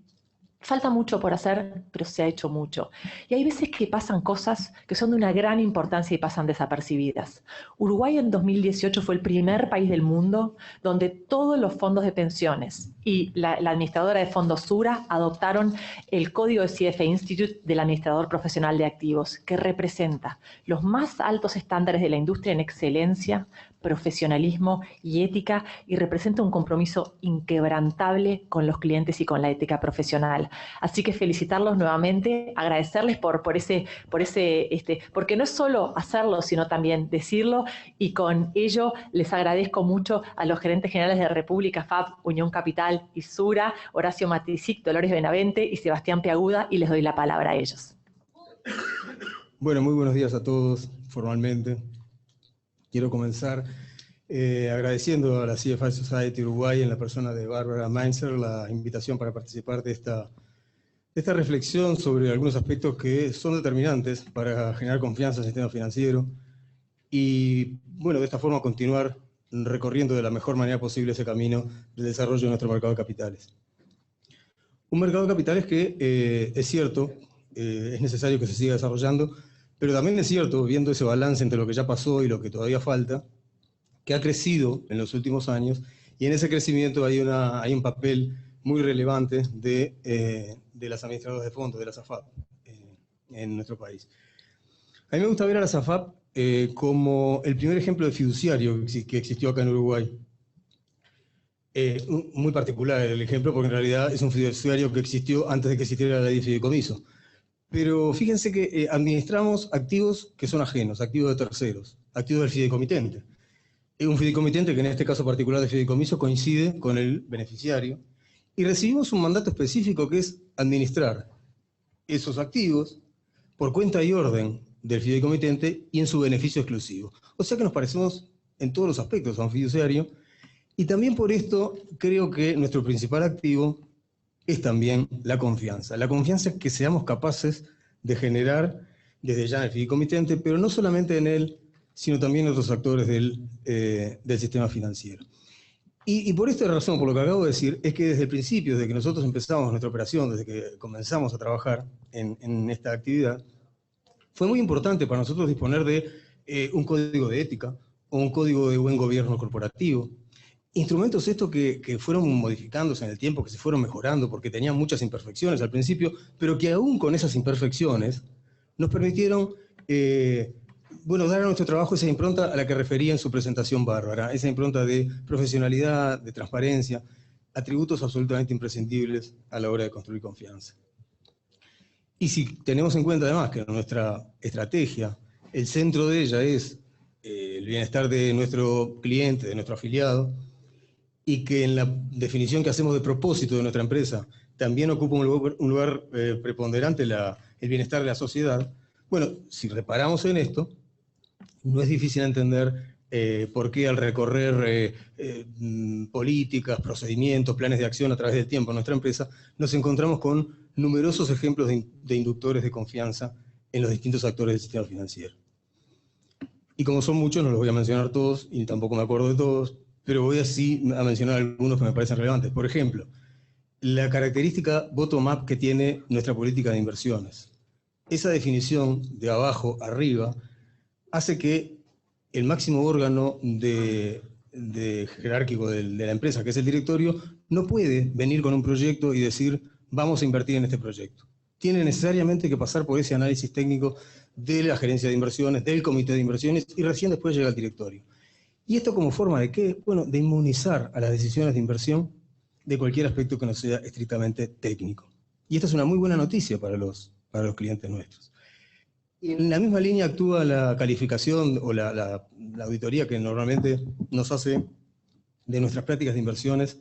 falta mucho por hacer, pero se ha hecho mucho. Y hay veces que pasan cosas que son de una gran importancia y pasan desapercibidas. Uruguay en 2018 fue el primer país del mundo donde todos los fondos de pensiones y la administradora de fondos Sura adoptaron el código de CFA Institute del administrador profesional de activos, que representa los más altos estándares de la industria en excelencia, profesionalismo y ética, y representa un compromiso inquebrantable con los clientes y con la ética profesional. Así que felicitarlos nuevamente, agradecerles porque no es solo hacerlo, sino también decirlo, y con ello les agradezco mucho a los gerentes generales de República, FAB, Unión Capital y Sura, Horacio Matisic, Dolores Benavente y Sebastián Piaguda, y les doy la palabra a ellos. Bueno, muy buenos días a todos, formalmente. Quiero comenzar agradeciendo a la CFA Society Uruguay, en la persona de Bárbara Mainzer, la invitación para participar de esta reflexión sobre algunos aspectos que son determinantes para generar confianza en el sistema financiero y, bueno, de esta forma continuar recorriendo de la mejor manera posible ese camino del desarrollo de nuestro mercado de capitales. Un mercado de capitales que, es cierto, es necesario que se siga desarrollando, pero también es cierto, viendo ese balance entre lo que ya pasó y lo que todavía falta, que ha crecido en los últimos años, y en ese crecimiento hay un papel muy relevante de las administradoras de fondos, de las AFAP, en nuestro país. A mí me gusta ver a las AFAP como el primer ejemplo de fiduciario que existió acá en Uruguay. Muy particular el ejemplo, porque en realidad es un fiduciario que existió antes de que existiera la ley de fideicomiso. Pero fíjense que administramos activos que son ajenos, activos de terceros, activos del fideicomitente. Un fideicomitente que en este caso particular de fideicomiso coincide con el beneficiario, y recibimos un mandato específico que es administrar esos activos por cuenta y orden del fideicomitente y en su beneficio exclusivo. O sea que nos parecemos en todos los aspectos a un fiduciario, y también por esto creo que nuestro principal activo es también la confianza. La confianza es que seamos capaces de generar desde ya en el fideicomitente, pero no solamente en él, sino también en otros actores del sistema financiero. Y por esta razón, por lo que acabo de decir, es que desde el principio, desde que nosotros empezamos nuestra operación, desde que comenzamos a trabajar en esta actividad, fue muy importante para nosotros disponer de un código de ética o un código de buen gobierno corporativo. Instrumentos estos que fueron modificándose en el tiempo, que se fueron mejorando porque tenían muchas imperfecciones al principio, pero que aún con esas imperfecciones nos permitieron dar a nuestro trabajo esa impronta a la que refería en su presentación Bárbara, esa impronta de profesionalidad, de transparencia, atributos absolutamente imprescindibles a la hora de construir confianza. Y si tenemos en cuenta además que nuestra estrategia, el centro de ella es el bienestar de nuestro cliente, de nuestro afiliado, y que en la definición que hacemos de propósito de nuestra empresa también ocupa un lugar preponderante el bienestar de la sociedad, bueno, si reparamos en esto, no es difícil entender por qué al recorrer políticas, procedimientos, planes de acción a través del tiempo en nuestra empresa, nos encontramos con numerosos ejemplos de inductores de confianza en los distintos actores del sistema financiero. Y como son muchos, no los voy a mencionar todos, y tampoco me acuerdo de todos, pero voy así a mencionar algunos que me parecen relevantes. Por ejemplo, la característica bottom-up que tiene nuestra política de inversiones. Esa definición de abajo arriba hace que el máximo órgano jerárquico de la empresa, que es el directorio, no puede venir con un proyecto y decir, vamos a invertir en este proyecto. Tiene necesariamente que pasar por ese análisis técnico de la gerencia de inversiones, del comité de inversiones, y recién después llega al directorio. ¿Y esto como forma de qué? Bueno, de inmunizar a las decisiones de inversión de cualquier aspecto que no sea estrictamente técnico. Y esta es una muy buena noticia para los clientes nuestros. Y en la misma línea actúa la calificación o la auditoría que normalmente nos hace de nuestras prácticas de inversiones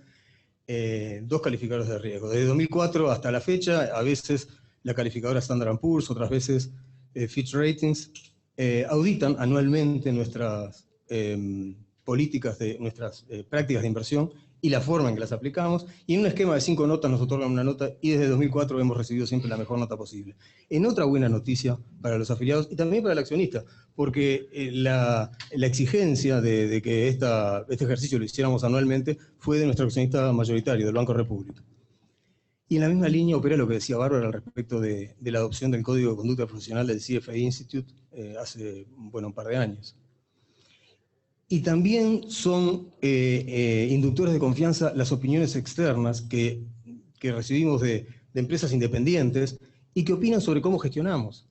dos calificadores de riesgo. Desde 2004 hasta la fecha, a veces la calificadora Standard & Poor's, otras veces Fitch Ratings, auditan anualmente nuestras políticas, nuestras prácticas de inversión y la forma en que las aplicamos, y en un esquema de 5 notas nos otorgan una nota, y desde 2004 hemos recibido siempre la mejor nota posible. En otra buena noticia para los afiliados y también para el accionista, porque la exigencia de que este ejercicio lo hiciéramos anualmente fue de nuestro accionista mayoritario, del Banco República. Y en la misma línea opera lo que decía Bárbara al respecto de la adopción del Código de Conducta Profesional del CFA Institute hace un par de años. Y también son inductores de confianza las opiniones externas que recibimos de empresas independientes y que opinan sobre cómo gestionamos.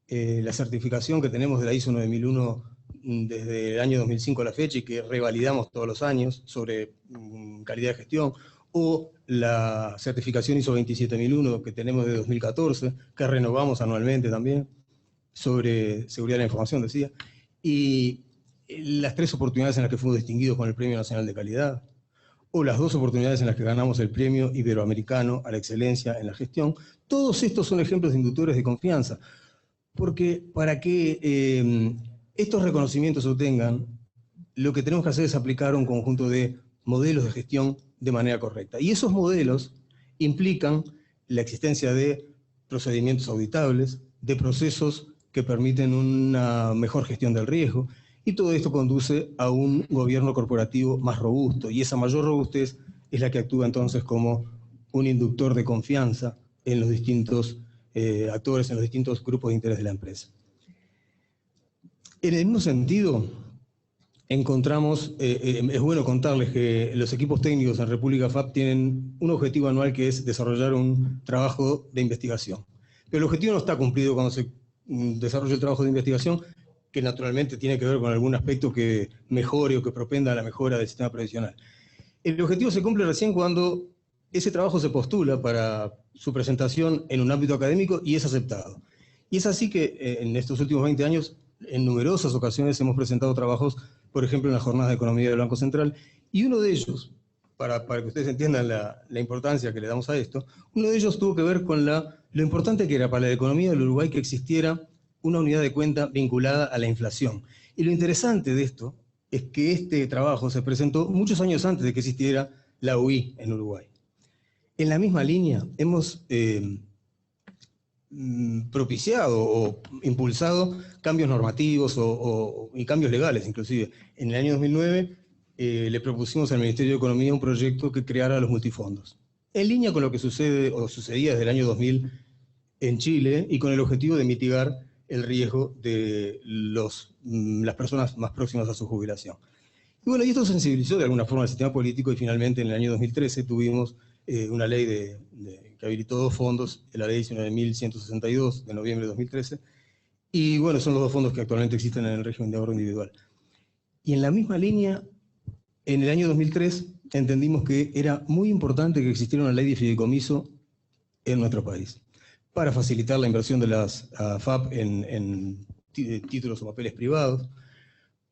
La certificación que tenemos de la ISO 9001 desde el año 2005 a la fecha y que revalidamos todos los años sobre calidad de gestión, o la certificación ISO 27001 que tenemos de 2014, que renovamos anualmente también, sobre seguridad de la información, decía, y las 3 oportunidades en las que fuimos distinguidos con el Premio Nacional de Calidad, o las 2 oportunidades en las que ganamos el Premio Iberoamericano a la Excelencia en la Gestión. Todos estos son ejemplos de inductores de confianza, porque para que estos reconocimientos se obtengan, lo que tenemos que hacer es aplicar un conjunto de modelos de gestión de manera correcta. Y esos modelos implican la existencia de procedimientos auditables, de procesos que permiten una mejor gestión del riesgo, y todo esto conduce a un gobierno corporativo más robusto, y esa mayor robustez es la que actúa entonces como un inductor de confianza en los distintos actores, en los distintos grupos de interés de la empresa. En el mismo sentido, encontramos, es bueno contarles que los equipos técnicos en República FAP tienen un objetivo anual que es desarrollar un trabajo de investigación. Pero el objetivo no está cumplido cuando se desarrolla el trabajo de investigación, que naturalmente tiene que ver con algún aspecto que mejore o que propenda a la mejora del sistema previsional. El objetivo se cumple recién cuando ese trabajo se postula para su presentación en un ámbito académico y es aceptado. Y es así que en estos últimos 20 años, en numerosas ocasiones hemos presentado trabajos, por ejemplo, en las jornadas de economía del Banco Central, y uno de ellos, para que ustedes entiendan la importancia que le damos a esto, uno de ellos tuvo que ver con lo importante que era para la economía del Uruguay que existiera una unidad de cuenta vinculada a la inflación. Y lo interesante de esto es que este trabajo se presentó muchos años antes de que existiera la UI en Uruguay. En la misma línea hemos propiciado o impulsado cambios normativos y cambios legales inclusive. En el año 2009 le propusimos al Ministerio de Economía un proyecto que creara los multifondos, en línea con lo que sucede o sucedía desde el año 2000 en Chile y con el objetivo de mitigar el riesgo de las personas más próximas a su jubilación. Y bueno, y esto sensibilizó de alguna forma al sistema político y finalmente en el año 2013 tuvimos una ley que habilitó dos fondos, la ley 19.162 de noviembre de 2013, y bueno, son los dos fondos que actualmente existen en el régimen de ahorro individual. Y en la misma línea, en el año 2003 entendimos que era muy importante que existiera una ley de fideicomiso en nuestro país, para facilitar la inversión de las FAP en títulos o papeles privados,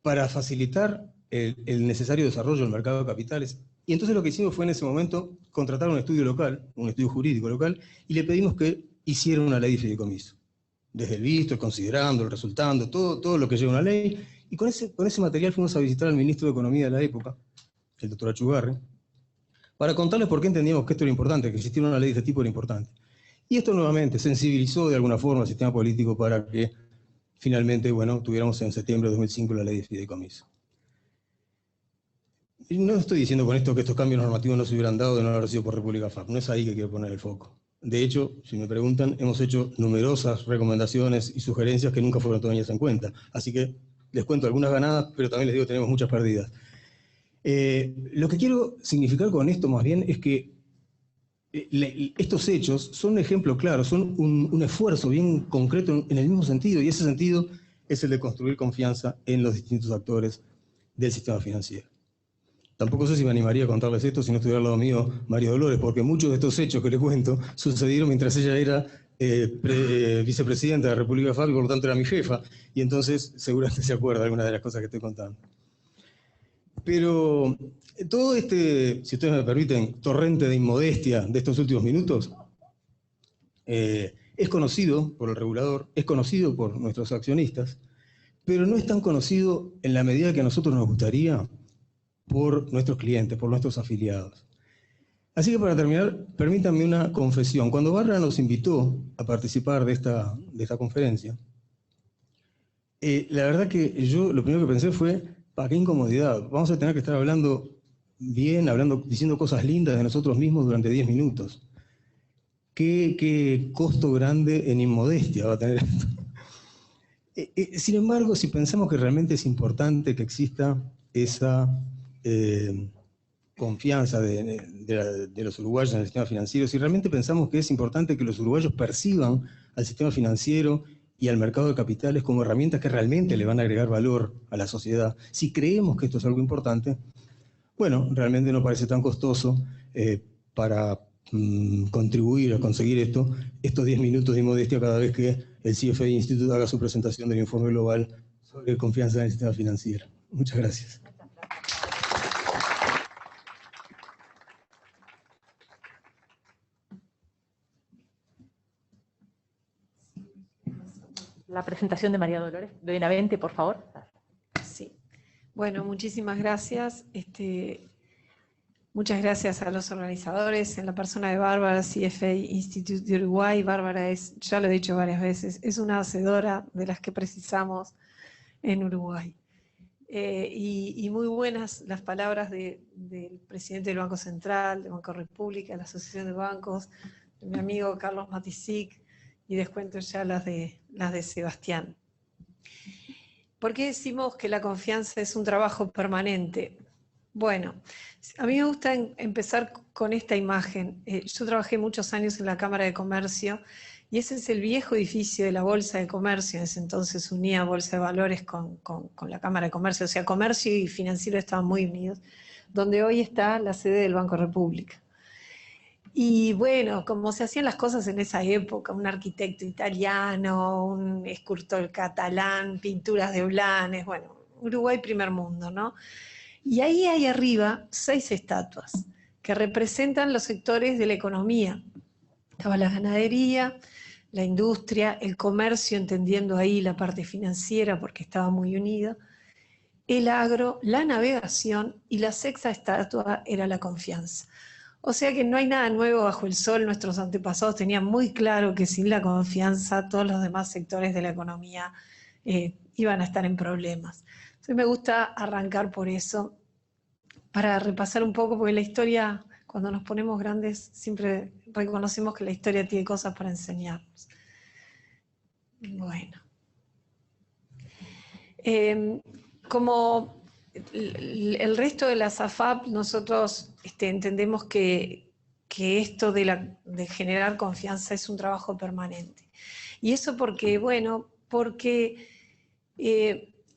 para facilitar el necesario desarrollo del mercado de capitales. Y entonces lo que hicimos fue en ese momento contratar un estudio local, un estudio jurídico local, y le pedimos que hiciera una ley de fideicomiso. Desde el visto, el considerando, el resultando, todo lo que lleva una ley. Y con ese material fuimos a visitar al ministro de Economía de la época, el doctor Achugarri, para contarles por qué entendíamos que esto era importante, que existiera una ley de este tipo era importante. Y esto nuevamente sensibilizó de alguna forma al sistema político para que finalmente, bueno, tuviéramos en septiembre de 2005 la ley de fideicomiso. Y no estoy diciendo con esto que estos cambios normativos no se hubieran dado de no haber sido por República FAP, no es ahí que quiero poner el foco. De hecho, si me preguntan, hemos hecho numerosas recomendaciones y sugerencias que nunca fueron tomadas en cuenta. Así que les cuento algunas ganadas, pero también les digo que tenemos muchas perdidas. Lo que quiero significar con esto más bien es que estos hechos son un ejemplo claro, son un esfuerzo bien concreto en el mismo sentido, y ese sentido es el de construir confianza en los distintos actores del sistema financiero. Tampoco sé si me animaría a contarles esto si no estuviera al lado mío María Dolores, porque muchos de estos hechos que les cuento sucedieron mientras ella era vicepresidenta de la República FAP y por lo tanto era mi jefa, y entonces seguramente se acuerda de algunas de las cosas que estoy contando. Pero todo este, si ustedes me permiten, torrente de inmodestia de estos últimos minutos, es conocido por el regulador, es conocido por nuestros accionistas, pero no es tan conocido en la medida que a nosotros nos gustaría por nuestros clientes, por nuestros afiliados. Así que para terminar, permítanme una confesión. Cuando Bárbara nos invitó a participar de esta conferencia, la verdad que yo lo primero que pensé fue, ¿para qué incomodidad? Vamos a tener que estar hablando bien, diciendo cosas lindas de nosotros mismos durante 10 minutos. ¿Qué costo grande en inmodestia va a tener esto? Sin embargo, si pensamos que realmente es importante que exista esa confianza de los uruguayos en el sistema financiero, si realmente pensamos que es importante que los uruguayos perciban al sistema financiero y al mercado de capitales como herramientas que realmente le van a agregar valor a la sociedad, si creemos que esto es algo importante, bueno, realmente no parece tan costoso para contribuir a conseguir estos 10 minutos de inmodestia cada vez que el CFA Institute haga su presentación del informe global sobre confianza en el sistema financiero. Muchas gracias. La presentación de María Dolores Benavente, por favor. Sí. Bueno, muchísimas gracias. Muchas gracias a los organizadores, en la persona de Bárbara, CFA Institute de Uruguay. Bárbara es, ya lo he dicho varias veces, es una hacedora de las que precisamos en Uruguay. Y muy buenas las palabras del presidente del Banco Central, del Banco República, de la Asociación de Bancos, de mi amigo Carlos Matisic, y descuento ya las de Sebastián. ¿Por qué decimos que la confianza es un trabajo permanente? Bueno, a mí me gusta empezar con esta imagen. Yo trabajé muchos años en la Cámara de Comercio y ese es el viejo edificio de la Bolsa de Comercio. En ese entonces unía Bolsa de Valores con la Cámara de Comercio, o sea, comercio y financiero estaban muy unidos, donde hoy está la sede del Banco República. Y bueno, como se hacían las cosas en esa época, un arquitecto italiano, un escultor catalán, pinturas de Blanes, bueno, Uruguay primer mundo, ¿no? Y ahí hay arriba 6 estatuas que representan los sectores de la economía. Estaba la ganadería, la industria, el comercio, entendiendo ahí la parte financiera porque estaba muy unido, el agro, la navegación y la 6ª estatua era la confianza. O sea que no hay nada nuevo bajo el sol, nuestros antepasados tenían muy claro que sin la confianza todos los demás sectores de la economía iban a estar en problemas. Entonces me gusta arrancar por eso, para repasar un poco, porque la historia, cuando nos ponemos grandes, siempre reconocemos que la historia tiene cosas para enseñarnos. Bueno. Como el resto de las AFAP, nosotros entendemos que esto de generar confianza es un trabajo permanente. Y eso porque, bueno, porque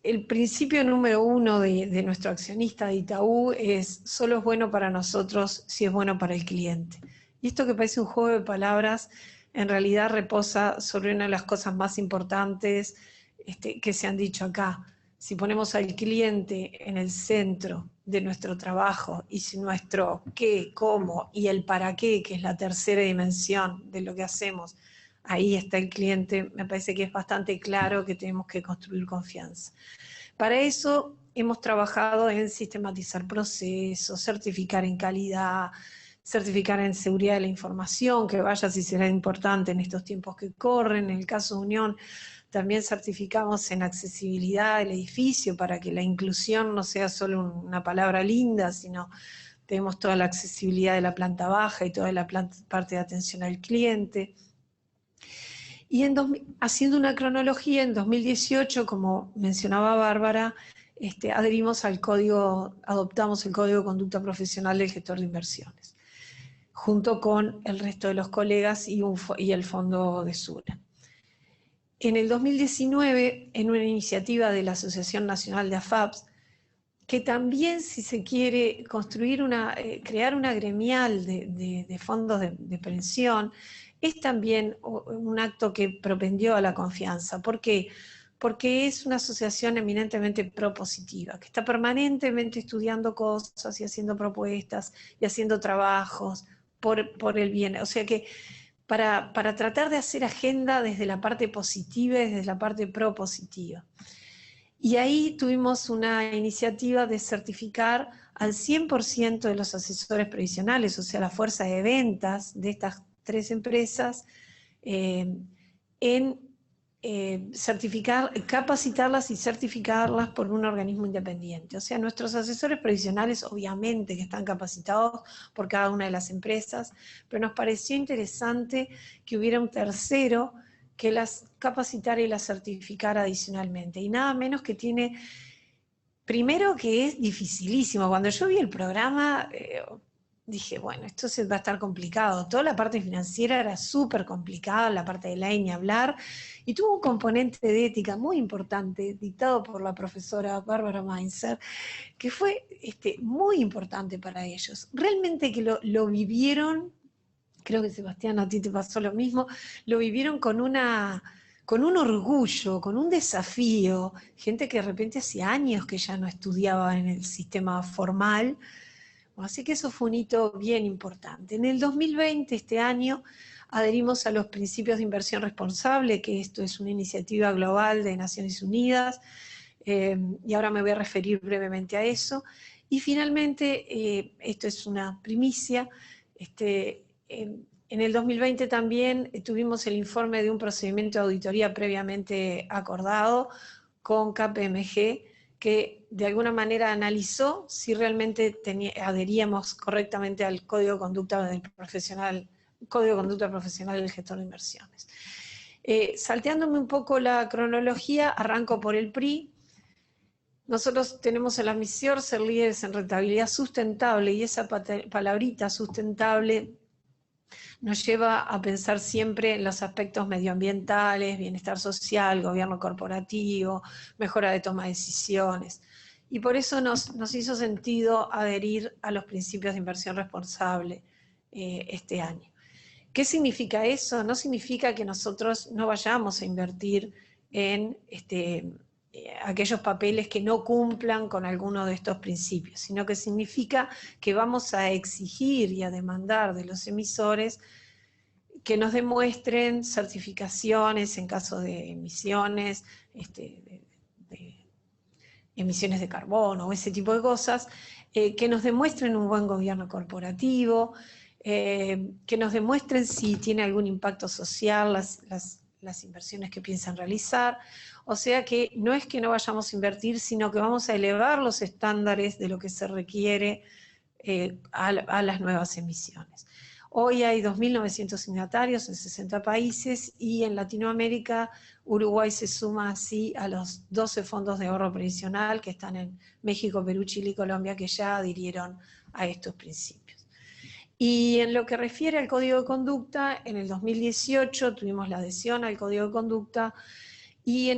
el principio número 1 de nuestro accionista de Itaú es: solo es bueno para nosotros si es bueno para el cliente. Y esto, que parece un juego de palabras, en realidad reposa sobre una de las cosas más importantes que se han dicho acá. Si ponemos al cliente en el centro de nuestro trabajo, y si nuestro qué, cómo y el para qué, que es la tercera dimensión de lo que hacemos, ahí está el cliente, me parece que es bastante claro que tenemos que construir confianza. Para eso hemos trabajado en sistematizar procesos, certificar en calidad, certificar en seguridad de la información, que vaya si será importante en estos tiempos que corren. En el caso de Unión, también certificamos en accesibilidad del edificio para que la inclusión no sea solo una palabra linda, sino tenemos toda la accesibilidad de la planta baja y toda la parte de atención al cliente. Y haciendo una cronología, en 2018, como mencionaba Bárbara, adoptamos el Código de Conducta Profesional del Gestor de Inversiones, junto con el resto de los colegas y el Fondo de Sura. En el 2019, en una iniciativa de la Asociación Nacional de AFAPs, que también, si se quiere, crear una gremial de fondos de pensión, es también un acto que propendió a la confianza. ¿Por qué? Porque es una asociación eminentemente propositiva, que está permanentemente estudiando cosas y haciendo propuestas y haciendo trabajos por el bien. O sea que para tratar de hacer agenda desde la parte positiva y desde la parte propositiva. Y ahí tuvimos una iniciativa de certificar al 100% de los asesores previsionales, o sea, la fuerza de ventas de estas 3 empresas, capacitarlas y certificarlas por un organismo independiente. O sea, nuestros asesores previsionales obviamente que están capacitados por cada una de las empresas, pero nos pareció interesante que hubiera un tercero que las capacitara y las certificara adicionalmente. Y nada menos que tiene, primero que es dificilísimo. Cuando yo vi el programa, dije, bueno, esto va a estar complicado. Toda la parte financiera era súper complicada, la parte de ley ni hablar, y tuvo un componente de ética muy importante, dictado por la profesora Bárbara Mainzer, que fue muy importante para ellos. Realmente que lo vivieron, creo que Sebastián, a ti te pasó lo mismo, lo vivieron con un orgullo, con un desafío, gente que de repente hacía años que ya no estudiaba en el sistema formal. Así que eso fue un hito bien importante. En el 2020, este año, adherimos a los principios de inversión responsable, que esto es una iniciativa global de Naciones Unidas, y ahora me voy a referir brevemente a eso. Y finalmente, esto es una primicia, en el 2020 también tuvimos el informe de un procedimiento de auditoría previamente acordado con KPMG, que de alguna manera analizó si realmente adheríamos correctamente al Código de Conducta Profesional del Gestor de Inversiones. Salteándome un poco la cronología, arranco por el PRI. Nosotros tenemos en la misión ser líderes en rentabilidad sustentable, y esa palabrita sustentable nos lleva a pensar siempre en los aspectos medioambientales, bienestar social, gobierno corporativo, mejora de toma de decisiones. Y por eso nos hizo sentido adherir a los principios de inversión responsable este año. ¿Qué significa eso? No significa que nosotros no vayamos a invertir en aquellos papeles que no cumplan con alguno de estos principios, sino que significa que vamos a exigir y a demandar de los emisores que nos demuestren certificaciones en caso de emisiones, de emisiones de carbono o ese tipo de cosas, que nos demuestren un buen gobierno corporativo, que nos demuestren si tiene algún impacto social las inversiones que piensan realizar. O sea que no es que no vayamos a invertir, sino que vamos a elevar los estándares de lo que se requiere a las nuevas emisiones. Hoy hay 2.900 signatarios en 60 países y en Latinoamérica Uruguay se suma así a los 12 fondos de ahorro previsional que están en México, Perú, Chile y Colombia, que ya adhirieron a estos principios. Y en lo que refiere al Código de Conducta, en el 2018 tuvimos la adhesión al Código de Conducta. Y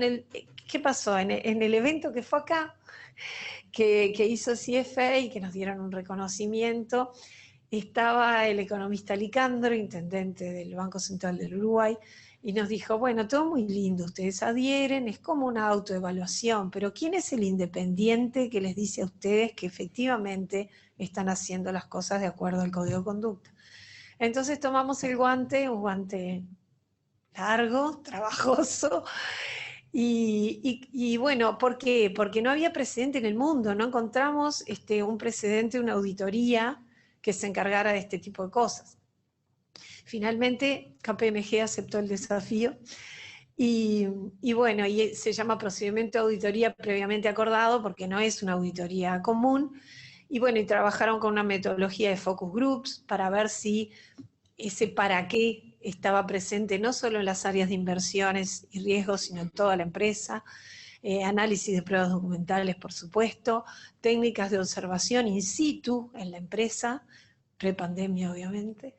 ¿qué pasó? En el evento que fue acá, que hizo CFA y que nos dieron un reconocimiento, estaba el economista Licandro, intendente del Banco Central del Uruguay, y nos dijo, bueno, todo muy lindo, ustedes adhieren, es como una autoevaluación, pero ¿quién es el independiente que les dice a ustedes que efectivamente están haciendo las cosas de acuerdo al Código de Conducta? Entonces tomamos el guante, un guante largo, trabajoso, y bueno, ¿por qué? Porque no había precedente en el mundo, no encontramos un precedente, una auditoría que se encargara de este tipo de cosas. Finalmente, KPMG aceptó el desafío y bueno, y se llama procedimiento de auditoría previamente acordado porque no es una auditoría común. Y bueno, y trabajaron con una metodología de focus groups para ver si ese para qué estaba presente no solo en las áreas de inversiones y riesgos, sino en toda la empresa. Análisis de pruebas documentales, por supuesto, técnicas de observación in situ en la empresa, prepandemia obviamente,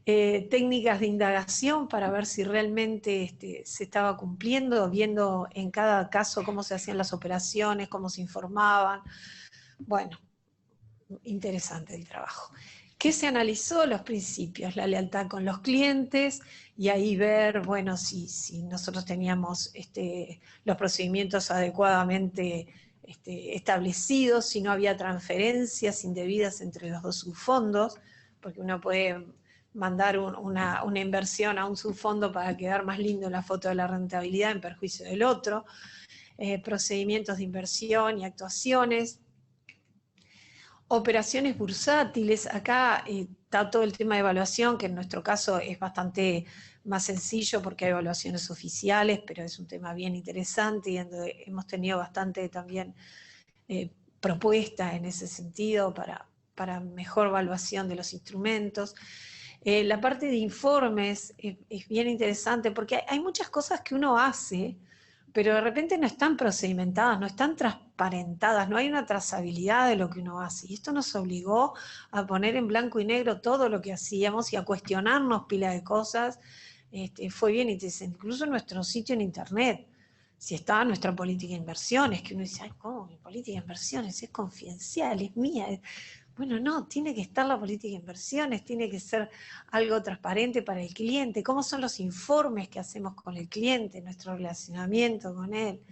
técnicas de indagación para ver si realmente se estaba cumpliendo, viendo en cada caso cómo se hacían las operaciones, cómo se informaban. Bueno, interesante el trabajo. ¿Qué se analizó? Los principios, la lealtad con los clientes, y ahí ver, bueno, si nosotros teníamos los procedimientos adecuadamente establecidos, si no había transferencias indebidas entre los dos subfondos, porque uno puede mandar una inversión a un subfondo para quedar más lindo la foto de la rentabilidad en perjuicio del otro, procedimientos de inversión y actuaciones, operaciones bursátiles. Acá está todo el tema de evaluación, que en nuestro caso es bastante más sencillo porque hay evaluaciones oficiales, pero es un tema bien interesante y donde hemos tenido bastante también propuesta en ese sentido para mejor evaluación de los instrumentos. La parte de informes es bien interesante porque hay muchas cosas que uno hace, pero de repente no están procedimentadas, no están transparentadas, no hay una trazabilidad de lo que uno hace. Y esto nos obligó a poner en blanco y negro todo lo que hacíamos y a cuestionarnos pila de cosas. Fue bien interesante, incluso en nuestro sitio en internet, si estaba nuestra política de inversiones, que uno dice, ay, ¿cómo mi política de inversiones? Es confidencial, es mía. Bueno, no, tiene que estar la política de inversiones, tiene que ser algo transparente para el cliente. ¿Cómo son los informes que hacemos con el cliente, nuestro relacionamiento con él?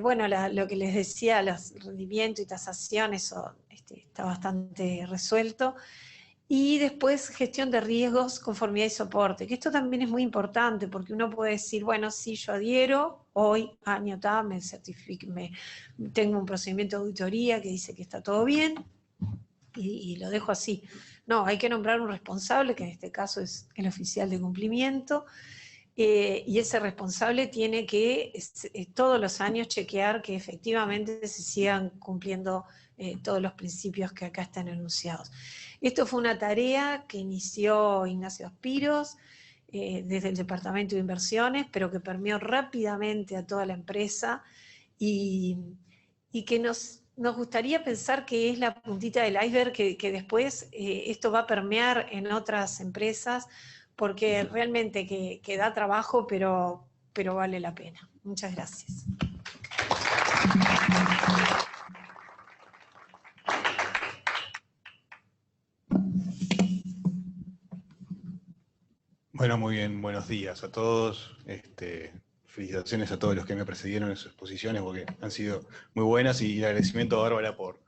Bueno, lo que les decía, los rendimientos y tasación, eso está bastante resuelto. Y después gestión de riesgos, conformidad y soporte, que esto también es muy importante porque uno puede decir, bueno, sí, yo adhiero, hoy, año tal, tengo un procedimiento de auditoría que dice que está todo bien y lo dejo así. No, hay que nombrar un responsable, que en este caso es el oficial de cumplimiento, y ese responsable tiene que todos los años chequear que efectivamente se sigan cumpliendo todos los principios que acá están enunciados. Esto fue una tarea que inició Ignacio Aspiros desde el Departamento de Inversiones, pero que permeó rápidamente a toda la empresa y y que nos gustaría pensar que es la puntita del iceberg, que después esto va a permear en otras empresas, porque realmente que da trabajo, pero vale la pena. Muchas gracias. Bueno, muy bien, buenos días a todos. Felicitaciones a todos los que me precedieron en sus exposiciones porque han sido muy buenas, y el agradecimiento a Bárbara por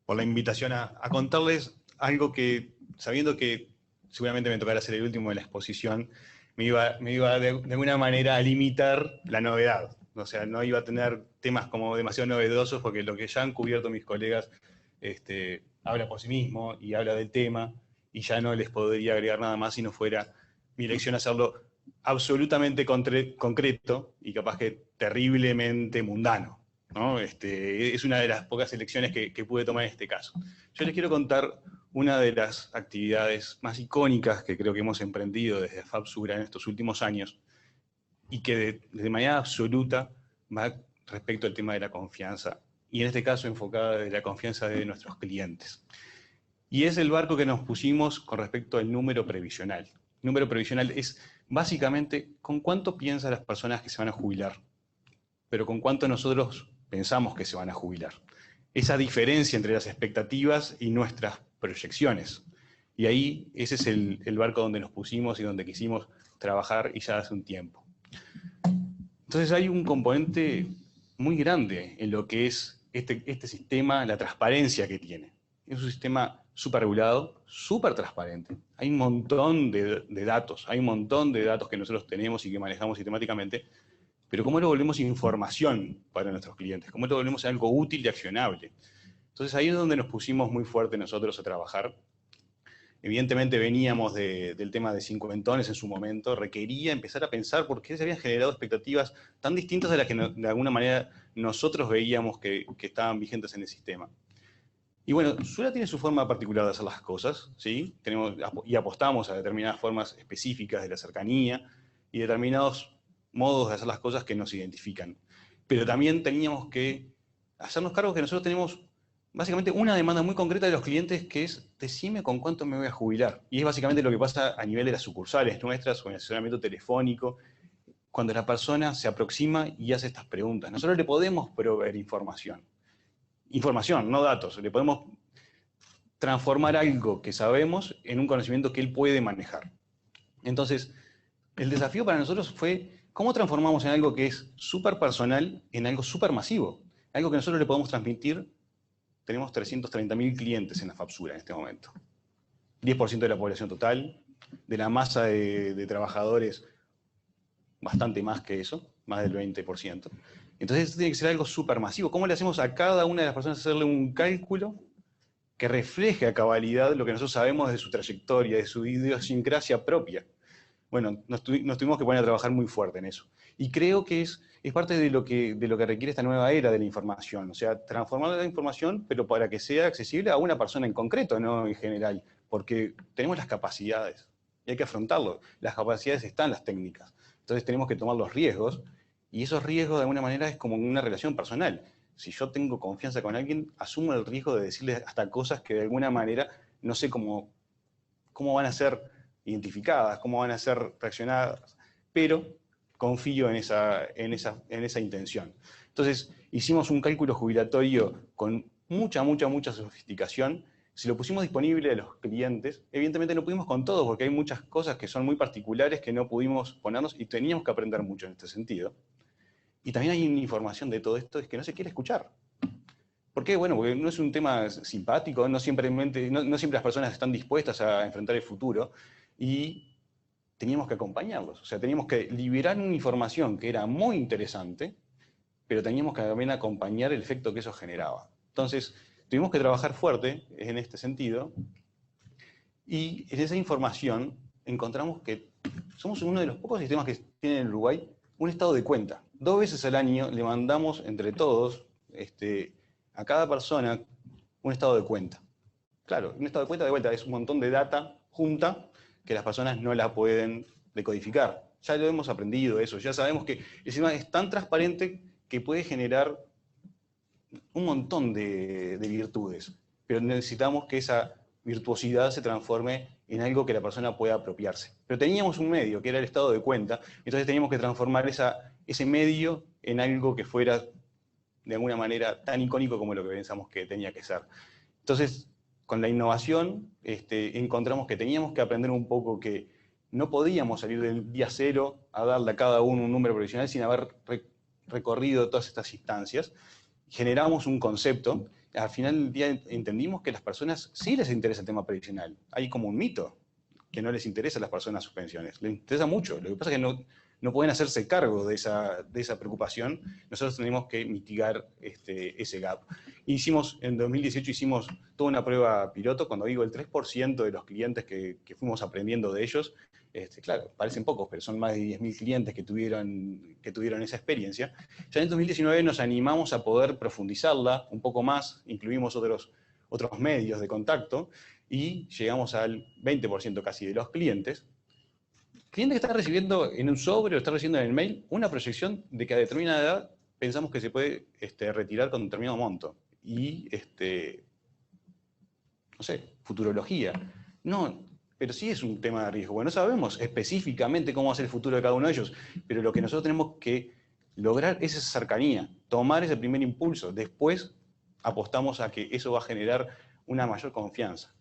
la invitación a contarles algo que, sabiendo que seguramente me tocará ser el último de la exposición, me iba de alguna manera a limitar la novedad. O sea, no iba a tener temas como demasiado novedosos, porque lo que ya han cubierto mis colegas habla por sí mismo y habla del tema, y ya no les podría agregar nada más si no fuera mi elección hacerlo absolutamente concreto y capaz que terriblemente mundano, ¿no? Es una de las pocas elecciones que pude tomar en este caso. Yo les quiero contar una de las actividades más icónicas que creo que hemos emprendido desde FABSURA en estos últimos años, y que de manera absoluta va respecto al tema de la confianza, y en este caso enfocada desde la confianza de nuestros clientes. Y es el barco que nos pusimos con respecto al número previsional. El número previsional es básicamente con cuánto piensan las personas que se van a jubilar, pero con cuánto nosotros pensamos que se van a jubilar. Esa diferencia entre las expectativas y nuestras proyecciones. Y ahí ese es el barco donde nos pusimos y donde quisimos trabajar, y ya hace un tiempo. Entonces hay un componente muy grande en lo que es este sistema, la transparencia que tiene. Es un sistema súper regulado, súper transparente. Hay un montón de datos, que nosotros tenemos y que manejamos sistemáticamente, pero ¿cómo lo volvemos información para nuestros clientes? ¿Cómo lo volvemos algo útil y accionable? Entonces ahí es donde nos pusimos muy fuerte nosotros a trabajar. Evidentemente veníamos del tema de cincuentones en su momento, requería empezar a pensar por qué se habían generado expectativas tan distintas a las que de alguna manera nosotros veíamos que estaban vigentes en el sistema. Y bueno, Sura tiene su forma particular de hacer las cosas, ¿sí? Y apostamos a determinadas formas específicas de la cercanía y determinados modos de hacer las cosas que nos identifican. Pero también teníamos que hacernos cargo que nosotros tenemos básicamente una demanda muy concreta de los clientes, que es: decime con cuánto me voy a jubilar. Y es básicamente lo que pasa a nivel de las sucursales nuestras o en el asesoramiento telefónico, cuando la persona se aproxima y hace estas preguntas. Nosotros le podemos proveer información, no datos. Le podemos transformar algo que sabemos en un conocimiento que él puede manejar. Entonces, el desafío para nosotros fue cómo transformamos en algo que es súper personal en algo súper masivo, algo que nosotros le podemos transmitir. Tenemos 330.000 clientes en la FABSURA en este momento. 10% de la población total, de la masa de trabajadores, bastante más que eso, más del 20%. Entonces esto tiene que ser algo súper masivo. ¿Cómo le hacemos a cada una de las personas hacerle un cálculo que refleje a cabalidad lo que nosotros sabemos de su trayectoria, de su idiosincrasia propia? Bueno, nos tuvimos que poner a trabajar muy fuerte en eso. Y creo que es parte de lo que requiere esta nueva era de la información. O sea, transformar la información, pero para que sea accesible a una persona en concreto, no en general. Porque tenemos las capacidades y hay que afrontarlo. Las capacidades están, las técnicas. Entonces tenemos que tomar los riesgos, y esos riesgos de alguna manera es como una relación personal. Si yo tengo confianza con alguien, asumo el riesgo de decirle hasta cosas que de alguna manera no sé cómo van a ser identificadas, cómo van a ser reaccionadas, pero confío en esa intención. Entonces, hicimos un cálculo jubilatorio con mucha sofisticación. Si lo pusimos disponible a los clientes, evidentemente no pudimos con todo, porque hay muchas cosas que son muy particulares que no pudimos ponernos, y teníamos que aprender mucho en este sentido. Y también hay una información de todo esto, es que no se quiere escuchar. ¿Por qué? Bueno, porque no es un tema simpático, no siempre las personas están dispuestas a enfrentar el futuro, y teníamos que acompañarlos. O sea, teníamos que liberar una información que era muy interesante, pero teníamos que también acompañar el efecto que eso generaba. Entonces, tuvimos que trabajar fuerte en este sentido, y en esa información encontramos que somos uno de los pocos sistemas que tiene en Uruguay un estado de cuenta. 2 veces al año le mandamos entre todos a cada persona un estado de cuenta. Claro, un estado de cuenta, de vuelta, es un montón de data junta que las personas no la pueden decodificar. Ya lo hemos aprendido eso, ya sabemos que el sistema es tan transparente que puede generar un montón de virtudes, pero necesitamos que esa virtuosidad se transforme en algo que la persona pueda apropiarse. Pero teníamos un medio, que era el estado de cuenta, entonces teníamos que transformar ese medio en algo que fuera de alguna manera tan icónico como lo que pensamos que tenía que ser. Entonces, con la innovación, encontramos que teníamos que aprender un poco que no podíamos salir del día cero a darle a cada uno un número provisional sin haber recorrido todas estas instancias. Generamos un concepto. Al final del día entendimos que a las personas sí les interesa el tema previsional. Hay como un mito que no les interesa a las personas sus pensiones. Les interesa mucho. Lo que pasa es que no pueden hacerse cargo de esa preocupación. Nosotros tenemos que mitigar ese gap. En 2018 hicimos toda una prueba piloto. Cuando digo el 3% de los clientes que fuimos aprendiendo de ellos, claro, parecen pocos, pero son más de 10.000 clientes que tuvieron esa experiencia. Ya en 2019 nos animamos a poder profundizarla un poco más, incluimos otros medios de contacto y llegamos al 20% casi de los clientes. Cliente que está recibiendo en un sobre o está recibiendo en el mail una proyección de que a determinada edad pensamos que se puede retirar con determinado monto. Y, no sé, futurología. No, pero sí es un tema de riesgo. Bueno, no sabemos específicamente cómo va a ser el futuro de cada uno de ellos, pero lo que nosotros tenemos que lograr es esa cercanía, tomar ese primer impulso. Después apostamos a que eso va a generar una mayor confianza.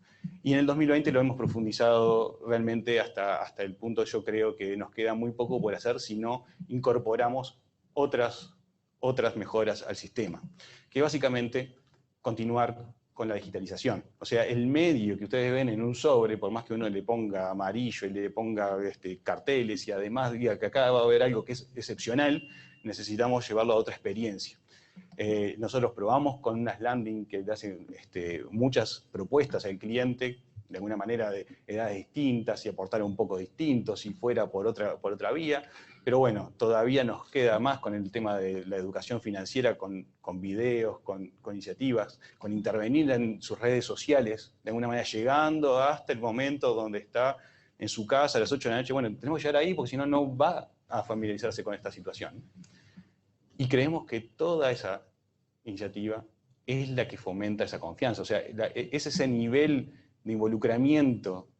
Y en el 2020 lo hemos profundizado realmente hasta el punto, yo creo que nos queda muy poco por hacer si no incorporamos otras mejoras al sistema, que básicamente continuar con la digitalización. O sea, el medio que ustedes ven en un sobre, por más que uno le ponga amarillo y le ponga carteles y además diga que acá va a haber algo que es excepcional, necesitamos llevarlo a otra experiencia. Nosotros probamos con unas landing que le hacen muchas propuestas al cliente, de alguna manera de edades distintas y aportar un poco distinto si fuera por otra vía, pero bueno, todavía nos queda más con el tema de la educación financiera, con videos, con iniciativas, con intervenir en sus redes sociales, de alguna manera llegando hasta el momento donde está en su casa a las 8 de la noche. Bueno, tenemos que llegar ahí porque si no, no va a familiarizarse con esta situación. Y creemos que toda esa iniciativa es la que fomenta esa confianza. O sea, es ese nivel de involucramiento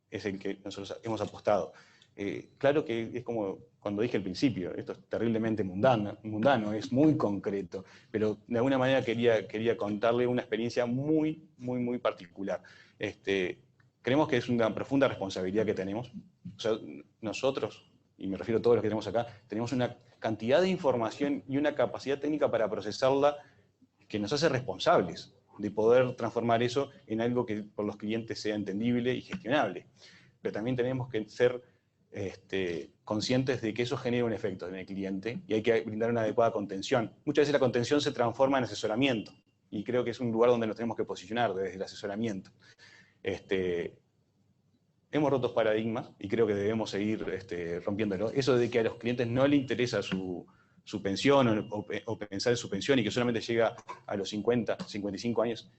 es el que nosotros hemos apostado. Claro que es como cuando dije al principio, esto es terriblemente mundano, es muy concreto, pero de alguna manera quería contarle una experiencia muy, muy, muy particular. Creemos que es una profunda responsabilidad que tenemos. O sea, nosotros, y me refiero a todos los que tenemos acá, tenemos una cantidad de información y una capacidad técnica para procesarla que nos hace responsables de poder transformar eso en algo que por los clientes sea entendible y gestionable. Pero también tenemos que ser conscientes de que eso genera un efecto en el cliente y hay que brindar una adecuada contención. Muchas veces la contención se transforma en asesoramiento y creo que es un lugar donde nos tenemos que posicionar desde el asesoramiento. Hemos roto paradigmas y creo que debemos seguir rompiéndolo. Eso de que a los clientes no les interesa su pensión o pensar en su pensión y que solamente llega a los 50, 55 años,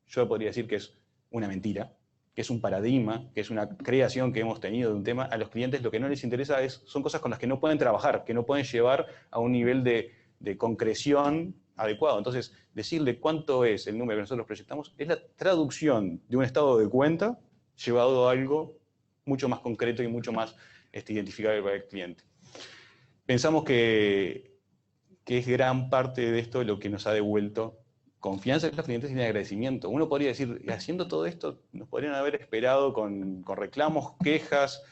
yo podría decir que es una mentira, que es un paradigma, que es una creación que hemos tenido de un tema. A los clientes lo que no les interesa son cosas con las que no pueden trabajar, que no pueden llevar a un nivel de concreción adecuado. Entonces, decirle cuánto es el número que nosotros proyectamos es la traducción de un estado de cuenta llevado a algo mucho más concreto y mucho más identificable para el cliente. Pensamos que es gran parte de esto lo que nos ha devuelto confianza en los clientes y en agradecimiento. Uno podría decir, haciendo todo esto, nos podrían haber esperado con reclamos, quejas,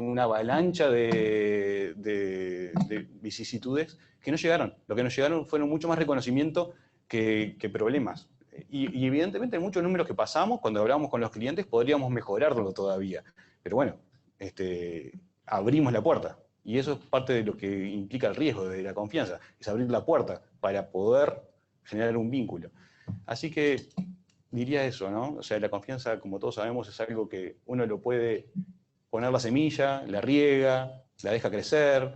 una avalancha de vicisitudes que no llegaron. Lo que nos llegaron fueron mucho más reconocimiento que problemas. Y evidentemente en muchos números que pasamos, cuando hablamos con los clientes, podríamos mejorarlo todavía. Pero bueno, abrimos la puerta. Y eso es parte de lo que implica el riesgo de la confianza, es abrir la puerta para poder generar un vínculo. Así que diría eso, ¿no? O sea, la confianza, como todos sabemos, es algo que uno lo puede poner la semilla, la riega, la deja crecer,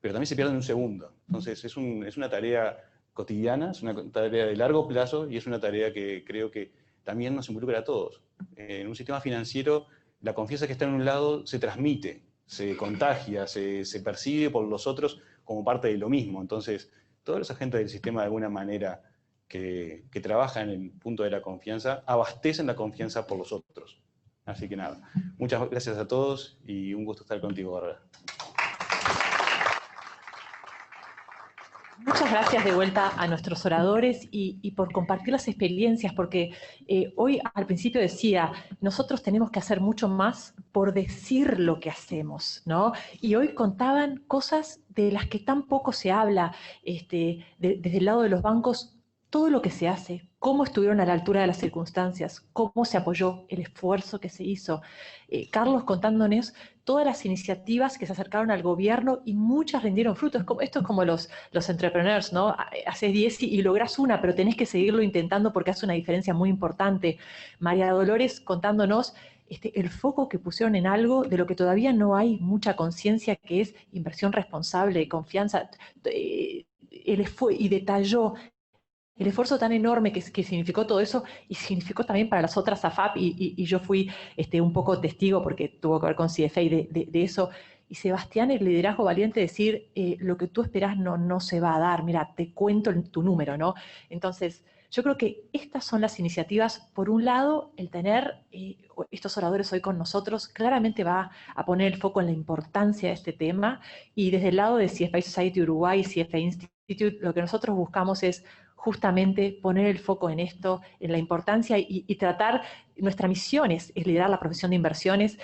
pero también se pierde en un segundo. Entonces es una tarea cotidiana, es una tarea de largo plazo y es una tarea que creo que también nos involucra a todos. En un sistema financiero, la confianza que está en un lado se transmite, se contagia, se percibe por los otros como parte de lo mismo. Entonces, todos los agentes del sistema de alguna manera que trabajan en el punto de la confianza, abastecen la confianza por los otros. Así que nada, muchas gracias a todos y un gusto estar contigo, Bárbara. Muchas gracias de vuelta a nuestros oradores y por compartir las experiencias, porque hoy al principio decía, nosotros tenemos que hacer mucho más por decir lo que hacemos, ¿no? Y hoy contaban cosas de las que tan poco se habla, desde el lado de los bancos, todo lo que se hace, cómo estuvieron a la altura de las circunstancias, cómo se apoyó, el esfuerzo que se hizo. Carlos contándonos todas las iniciativas que se acercaron al gobierno y muchas rindieron frutos. Esto es como los entrepreneurs, ¿no? Haces 10 y lográs una, pero tenés que seguirlo intentando porque hace una diferencia muy importante. María Dolores contándonos el foco que pusieron en algo de lo que todavía no hay mucha conciencia, que es inversión responsable, confianza, y detalló el esfuerzo tan enorme que significó todo eso y significó también para las otras AFAP, y yo fui un poco testigo porque tuvo que ver con CFA de eso. Y Sebastián, el liderazgo valiente, decir, lo que tú esperás no se va a dar, mira, te cuento tu número, ¿no? Entonces, yo creo que estas son las iniciativas. Por un lado, el tener estos oradores hoy con nosotros claramente va a poner el foco en la importancia de este tema, y desde el lado de CFA Society Uruguay y CFA Institute, lo que nosotros buscamos es justamente poner el foco en esto, en la importancia, y tratar, nuestra misión es liderar la profesión de inversiones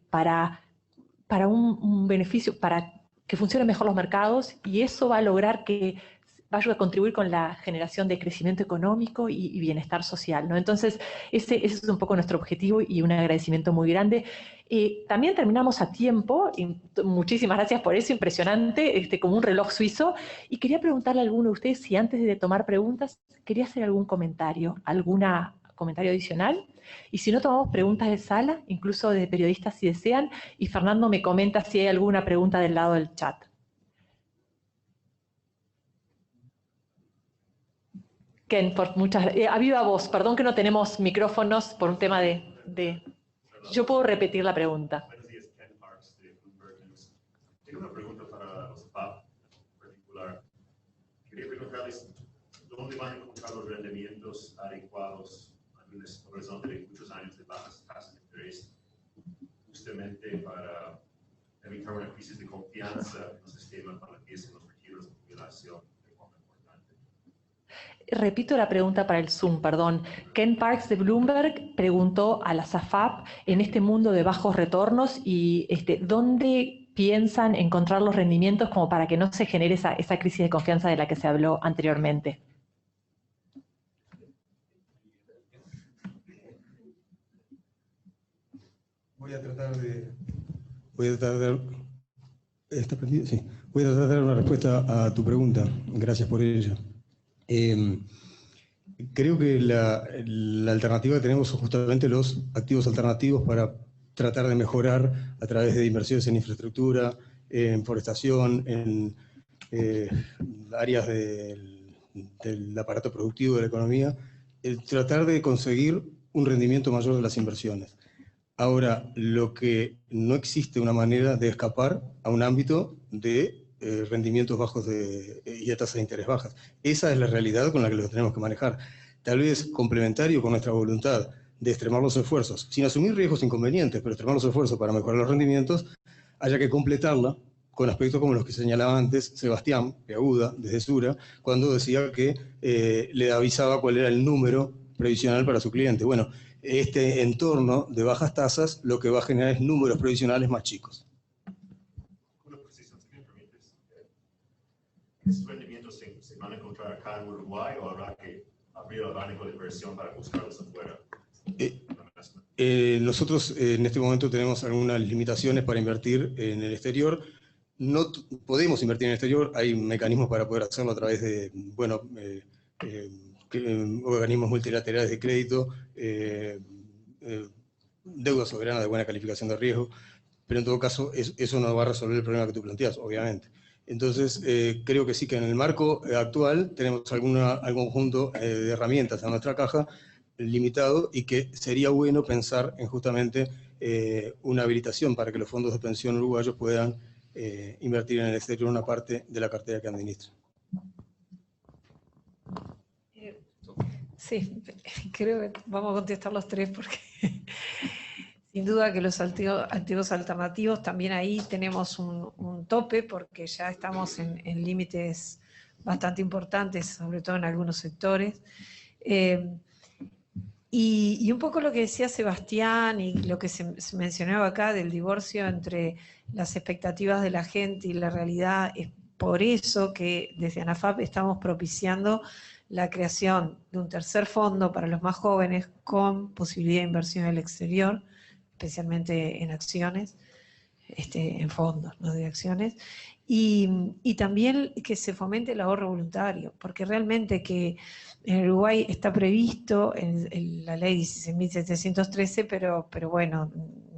para un beneficio, para que funcionen mejor los mercados, y eso va a lograr que vaya a contribuir con la generación de crecimiento económico y bienestar social, ¿no? Entonces, ese es un poco nuestro objetivo y un agradecimiento muy grande. También terminamos a tiempo, y muchísimas gracias por eso, impresionante, como un reloj suizo, y quería preguntarle a alguno de ustedes si antes de tomar preguntas quería hacer algún comentario, comentario adicional, y si no, tomamos preguntas de sala, incluso de periodistas si desean, y Fernando me comenta si hay alguna pregunta del lado del chat. Ken, a viva voz, perdón que no tenemos micrófonos por un tema de... Yo puedo repetir la pregunta. Buenos días, Ken Parks de Bloomberg News. Tengo una pregunta para los PAP en particular. Quería preguntarles dónde van a encontrar los rendimientos adecuados en un horizonte de muchos años de bajas tasas de interés, justamente para evitar una crisis de confianza en el sistema cuando empiecen los retiros de jubilación. Repito la pregunta para el Zoom, perdón. Ken Parks de Bloomberg preguntó a la AFAP en este mundo de bajos retornos y dónde piensan encontrar los rendimientos como para que no se genere esa crisis de confianza de la que se habló anteriormente. Voy a tratar de dar una respuesta a tu pregunta. Gracias por ella. Creo que la alternativa que tenemos son justamente los activos alternativos para tratar de mejorar a través de inversiones en infraestructura, en forestación, en áreas del aparato productivo de la economía, tratar de conseguir un rendimiento mayor de las inversiones. Ahora, lo que no existe una manera de escapar a un ámbito de rendimientos bajos y a tasas de interés bajas. Esa es la realidad con la que los tenemos que manejar. Tal vez complementario con nuestra voluntad de extremar los esfuerzos, sin asumir riesgos inconvenientes, pero extremar los esfuerzos para mejorar los rendimientos, haya que completarla con aspectos como los que señalaba antes Sebastián Peaguda, desde Sura, cuando decía que le avisaba cuál era el número previsional para su cliente. Bueno, este entorno de bajas tasas lo que va a generar es números previsionales más chicos. ¿Esos rendimientos se van a encontrar acá en Uruguay o habrá que abrir el abanico de inversión para buscarlos afuera? Nosotros en este momento tenemos algunas limitaciones para invertir en el exterior. No podemos invertir en el exterior, hay mecanismos para poder hacerlo a través de organismos multilaterales de crédito, deuda soberana de buena calificación de riesgo, pero en todo caso eso no va a resolver el problema que tú planteas, obviamente. Entonces, creo que sí que en el marco actual tenemos algún conjunto de herramientas en nuestra caja limitado y que sería bueno pensar en justamente una habilitación para que los fondos de pensión uruguayos puedan invertir en el exterior una parte de la cartera que administran. Sí, creo que vamos a contestar los tres porque sin duda que los activos alternativos también ahí tenemos un tope porque ya estamos en límites bastante importantes, sobre todo en algunos sectores. Y un poco lo que decía Sebastián y lo que se mencionaba acá del divorcio entre las expectativas de la gente y la realidad, es por eso que desde ANAFAP estamos propiciando la creación de un tercer fondo para los más jóvenes con posibilidad de inversión en el exterior, especialmente en acciones, en fondos, no de acciones, y también que se fomente el ahorro voluntario, porque realmente que en Uruguay está previsto en la ley 16.713, pero bueno,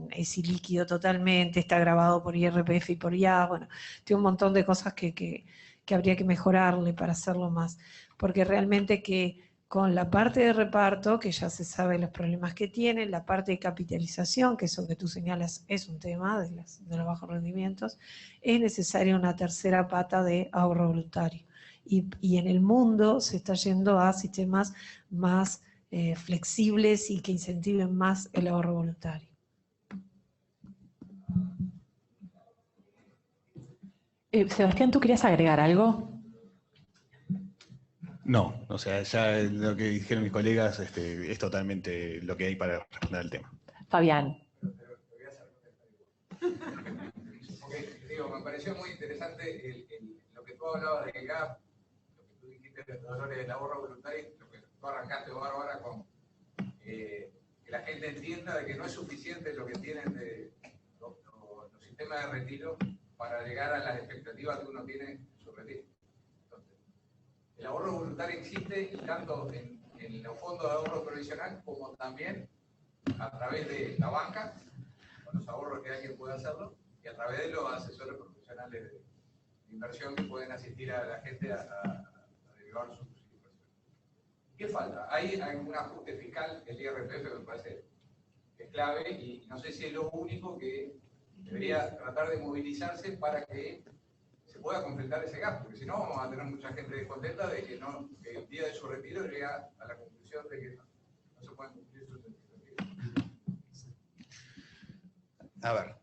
es ilíquido totalmente, está grabado por IRPF y por IA, bueno, tiene un montón de cosas que habría que mejorarle para hacerlo más, porque realmente que con la parte de reparto, que ya se sabe los problemas que tiene, la parte de capitalización, que eso que tú señalas es un tema de los bajos rendimientos, es necesaria una tercera pata de ahorro voluntario. Y en el mundo se está yendo a sistemas más flexibles y que incentiven más el ahorro voluntario. Sebastián, ¿tú querías agregar algo? No, o sea, ya lo que dijeron mis colegas es totalmente lo que hay para responder al tema. Fabián. Digo, me pareció muy interesante lo que tú hablabas del GAP, lo que tú dijiste de los dolores del ahorro voluntario, lo que tú arrancaste, Bárbara, con que la gente entienda de que no es suficiente lo que tienen de los sistemas de retiro para llegar a las expectativas que uno tiene en su retiro. Entonces, el ahorro voluntario existe tanto en los fondos de ahorro provisional como también a través de la banca, con los ahorros que alguien puede hacerlo, y a través de los asesores profesionales de inversión que pueden asistir a la gente a derivar sus inversiones. ¿Qué falta? Hay un ajuste fiscal, el IRPF me parece que es clave, y no sé si es lo único que debería tratar de movilizarse para que se pueda completar ese gasto, porque si no vamos a tener mucha gente descontenta de que el día de su retiro llega a la conclusión de que no se pueden cumplir sus expectativas. A ver,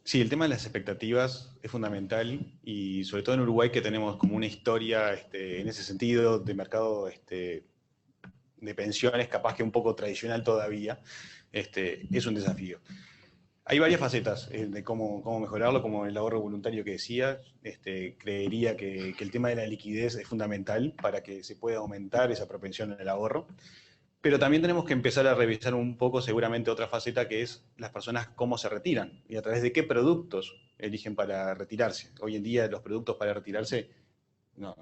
sí, el tema de las expectativas es fundamental y sobre todo en Uruguay que tenemos como una historia en ese sentido de mercado de pensiones capaz que un poco tradicional todavía, es un desafío. Hay varias facetas de cómo mejorarlo, como el ahorro voluntario que decía. Creería que el tema de la liquidez es fundamental para que se pueda aumentar esa propensión en el ahorro. Pero también tenemos que empezar a revisar un poco seguramente otra faceta que es las personas cómo se retiran y a través de qué productos eligen para retirarse. Hoy en día los productos para retirarse no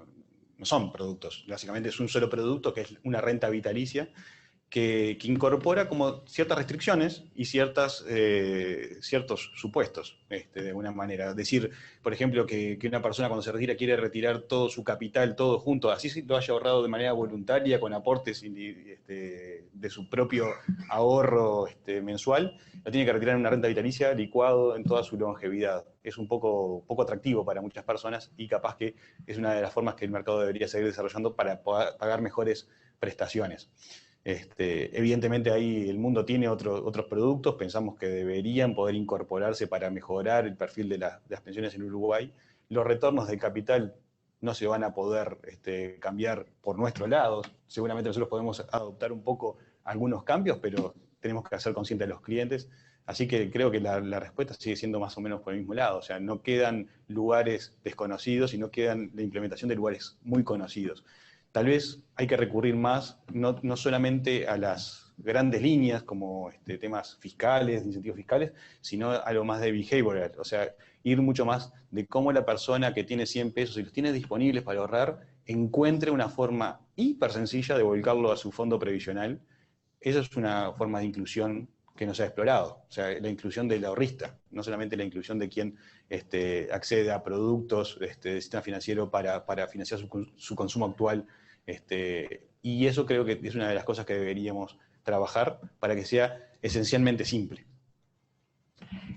son productos, básicamente es un solo producto que es una renta vitalicia que incorpora como ciertas restricciones y ciertos supuestos, de alguna manera. Decir, por ejemplo, que una persona cuando se retira quiere retirar todo su capital, todo junto, así lo haya ahorrado de manera voluntaria, con aportes de su propio ahorro mensual, lo tiene que retirar en una renta vitalicia licuado en toda su longevidad. Es un poco atractivo para muchas personas y capaz que es una de las formas que el mercado debería seguir desarrollando para pagar mejores prestaciones. Evidentemente ahí el mundo tiene otros productos, pensamos que deberían poder incorporarse para mejorar el perfil de las pensiones en Uruguay. Los retornos del capital no se van a poder cambiar por nuestro lado, seguramente nosotros podemos adoptar un poco algunos cambios, pero tenemos que ser conscientes de los clientes, así que creo que la respuesta sigue siendo más o menos por el mismo lado, o sea, no quedan lugares desconocidos, sino quedan la implementación de lugares muy conocidos. Tal vez hay que recurrir más, no solamente a las grandes líneas como temas fiscales, de incentivos fiscales, sino a lo más de behavioral, o sea, ir mucho más de cómo la persona que tiene 100 pesos y los tiene disponibles para ahorrar, encuentre una forma hiper sencilla de volcarlo a su fondo previsional. Esa es una forma de inclusión que no se ha explorado, o sea, la inclusión del ahorrista, no solamente la inclusión de quien accede a productos del sistema financiero para financiar su consumo actual. Y eso creo que es una de las cosas que deberíamos trabajar para que sea esencialmente simple.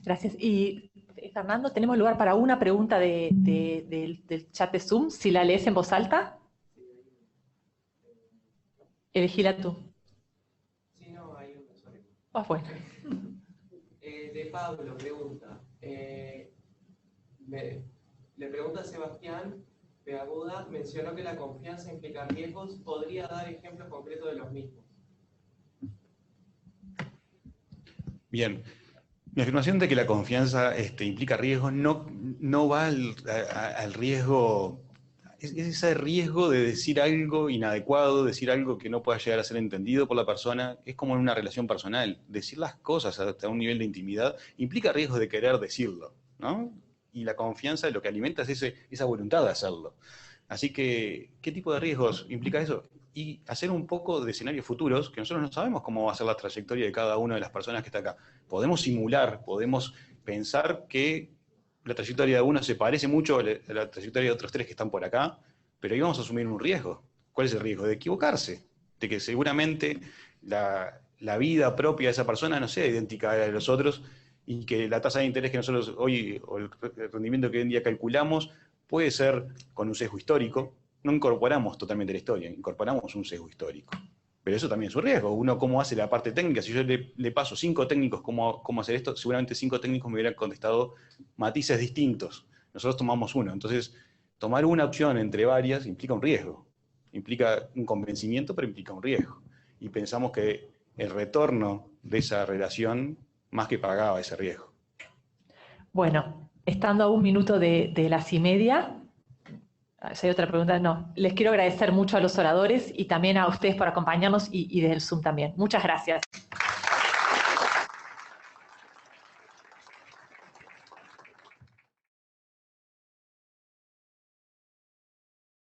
Gracias. Y Fernando, tenemos lugar para una pregunta del chat de Zoom, si la lees en voz alta. Elegíla tú. Sí, no, hay una sola. Ah, bueno. De Pablo, pregunta. Le pregunta a Sebastián Beaguda, mencionó que la confianza implica riesgos. ¿Podría dar ejemplos concretos de los mismos? Bien. Mi afirmación de que la confianza implica riesgos no va al riesgo, es ese riesgo de decir algo inadecuado, decir algo que no pueda llegar a ser entendido por la persona. Es como en una relación personal. Decir las cosas hasta un nivel de intimidad implica riesgo de querer decirlo, ¿no? Y la confianza lo que alimenta es esa voluntad de hacerlo. Así que, ¿qué tipo de riesgos implica eso? Y hacer un poco de escenarios futuros, que nosotros no sabemos cómo va a ser la trayectoria de cada una de las personas que está acá. Podemos simular, podemos pensar que la trayectoria de uno se parece mucho a la trayectoria de otros 3 que están por acá, pero ahí vamos a asumir un riesgo. ¿Cuál es el riesgo? De equivocarse, de que seguramente la vida propia de esa persona no sea idéntica a la de los otros, y que la tasa de interés que nosotros hoy, o el rendimiento que hoy en día calculamos, puede ser con un sesgo histórico. No incorporamos totalmente la historia, incorporamos un sesgo histórico. Pero eso también es un riesgo. Uno, ¿cómo hace la parte técnica? Si yo le paso 5 técnicos cómo hacer esto, seguramente 5 técnicos me hubieran contestado matices distintos. Nosotros tomamos uno. Entonces, tomar una opción entre varias implica un riesgo. Implica un convencimiento, pero implica un riesgo. Y pensamos que el retorno de esa relación más que pagaba ese riesgo. Bueno, estando a 1 minuto de las 1:30, si hay otra pregunta, no. Les quiero agradecer mucho a los oradores y también a ustedes por acompañarnos y desde el Zoom también. Muchas gracias.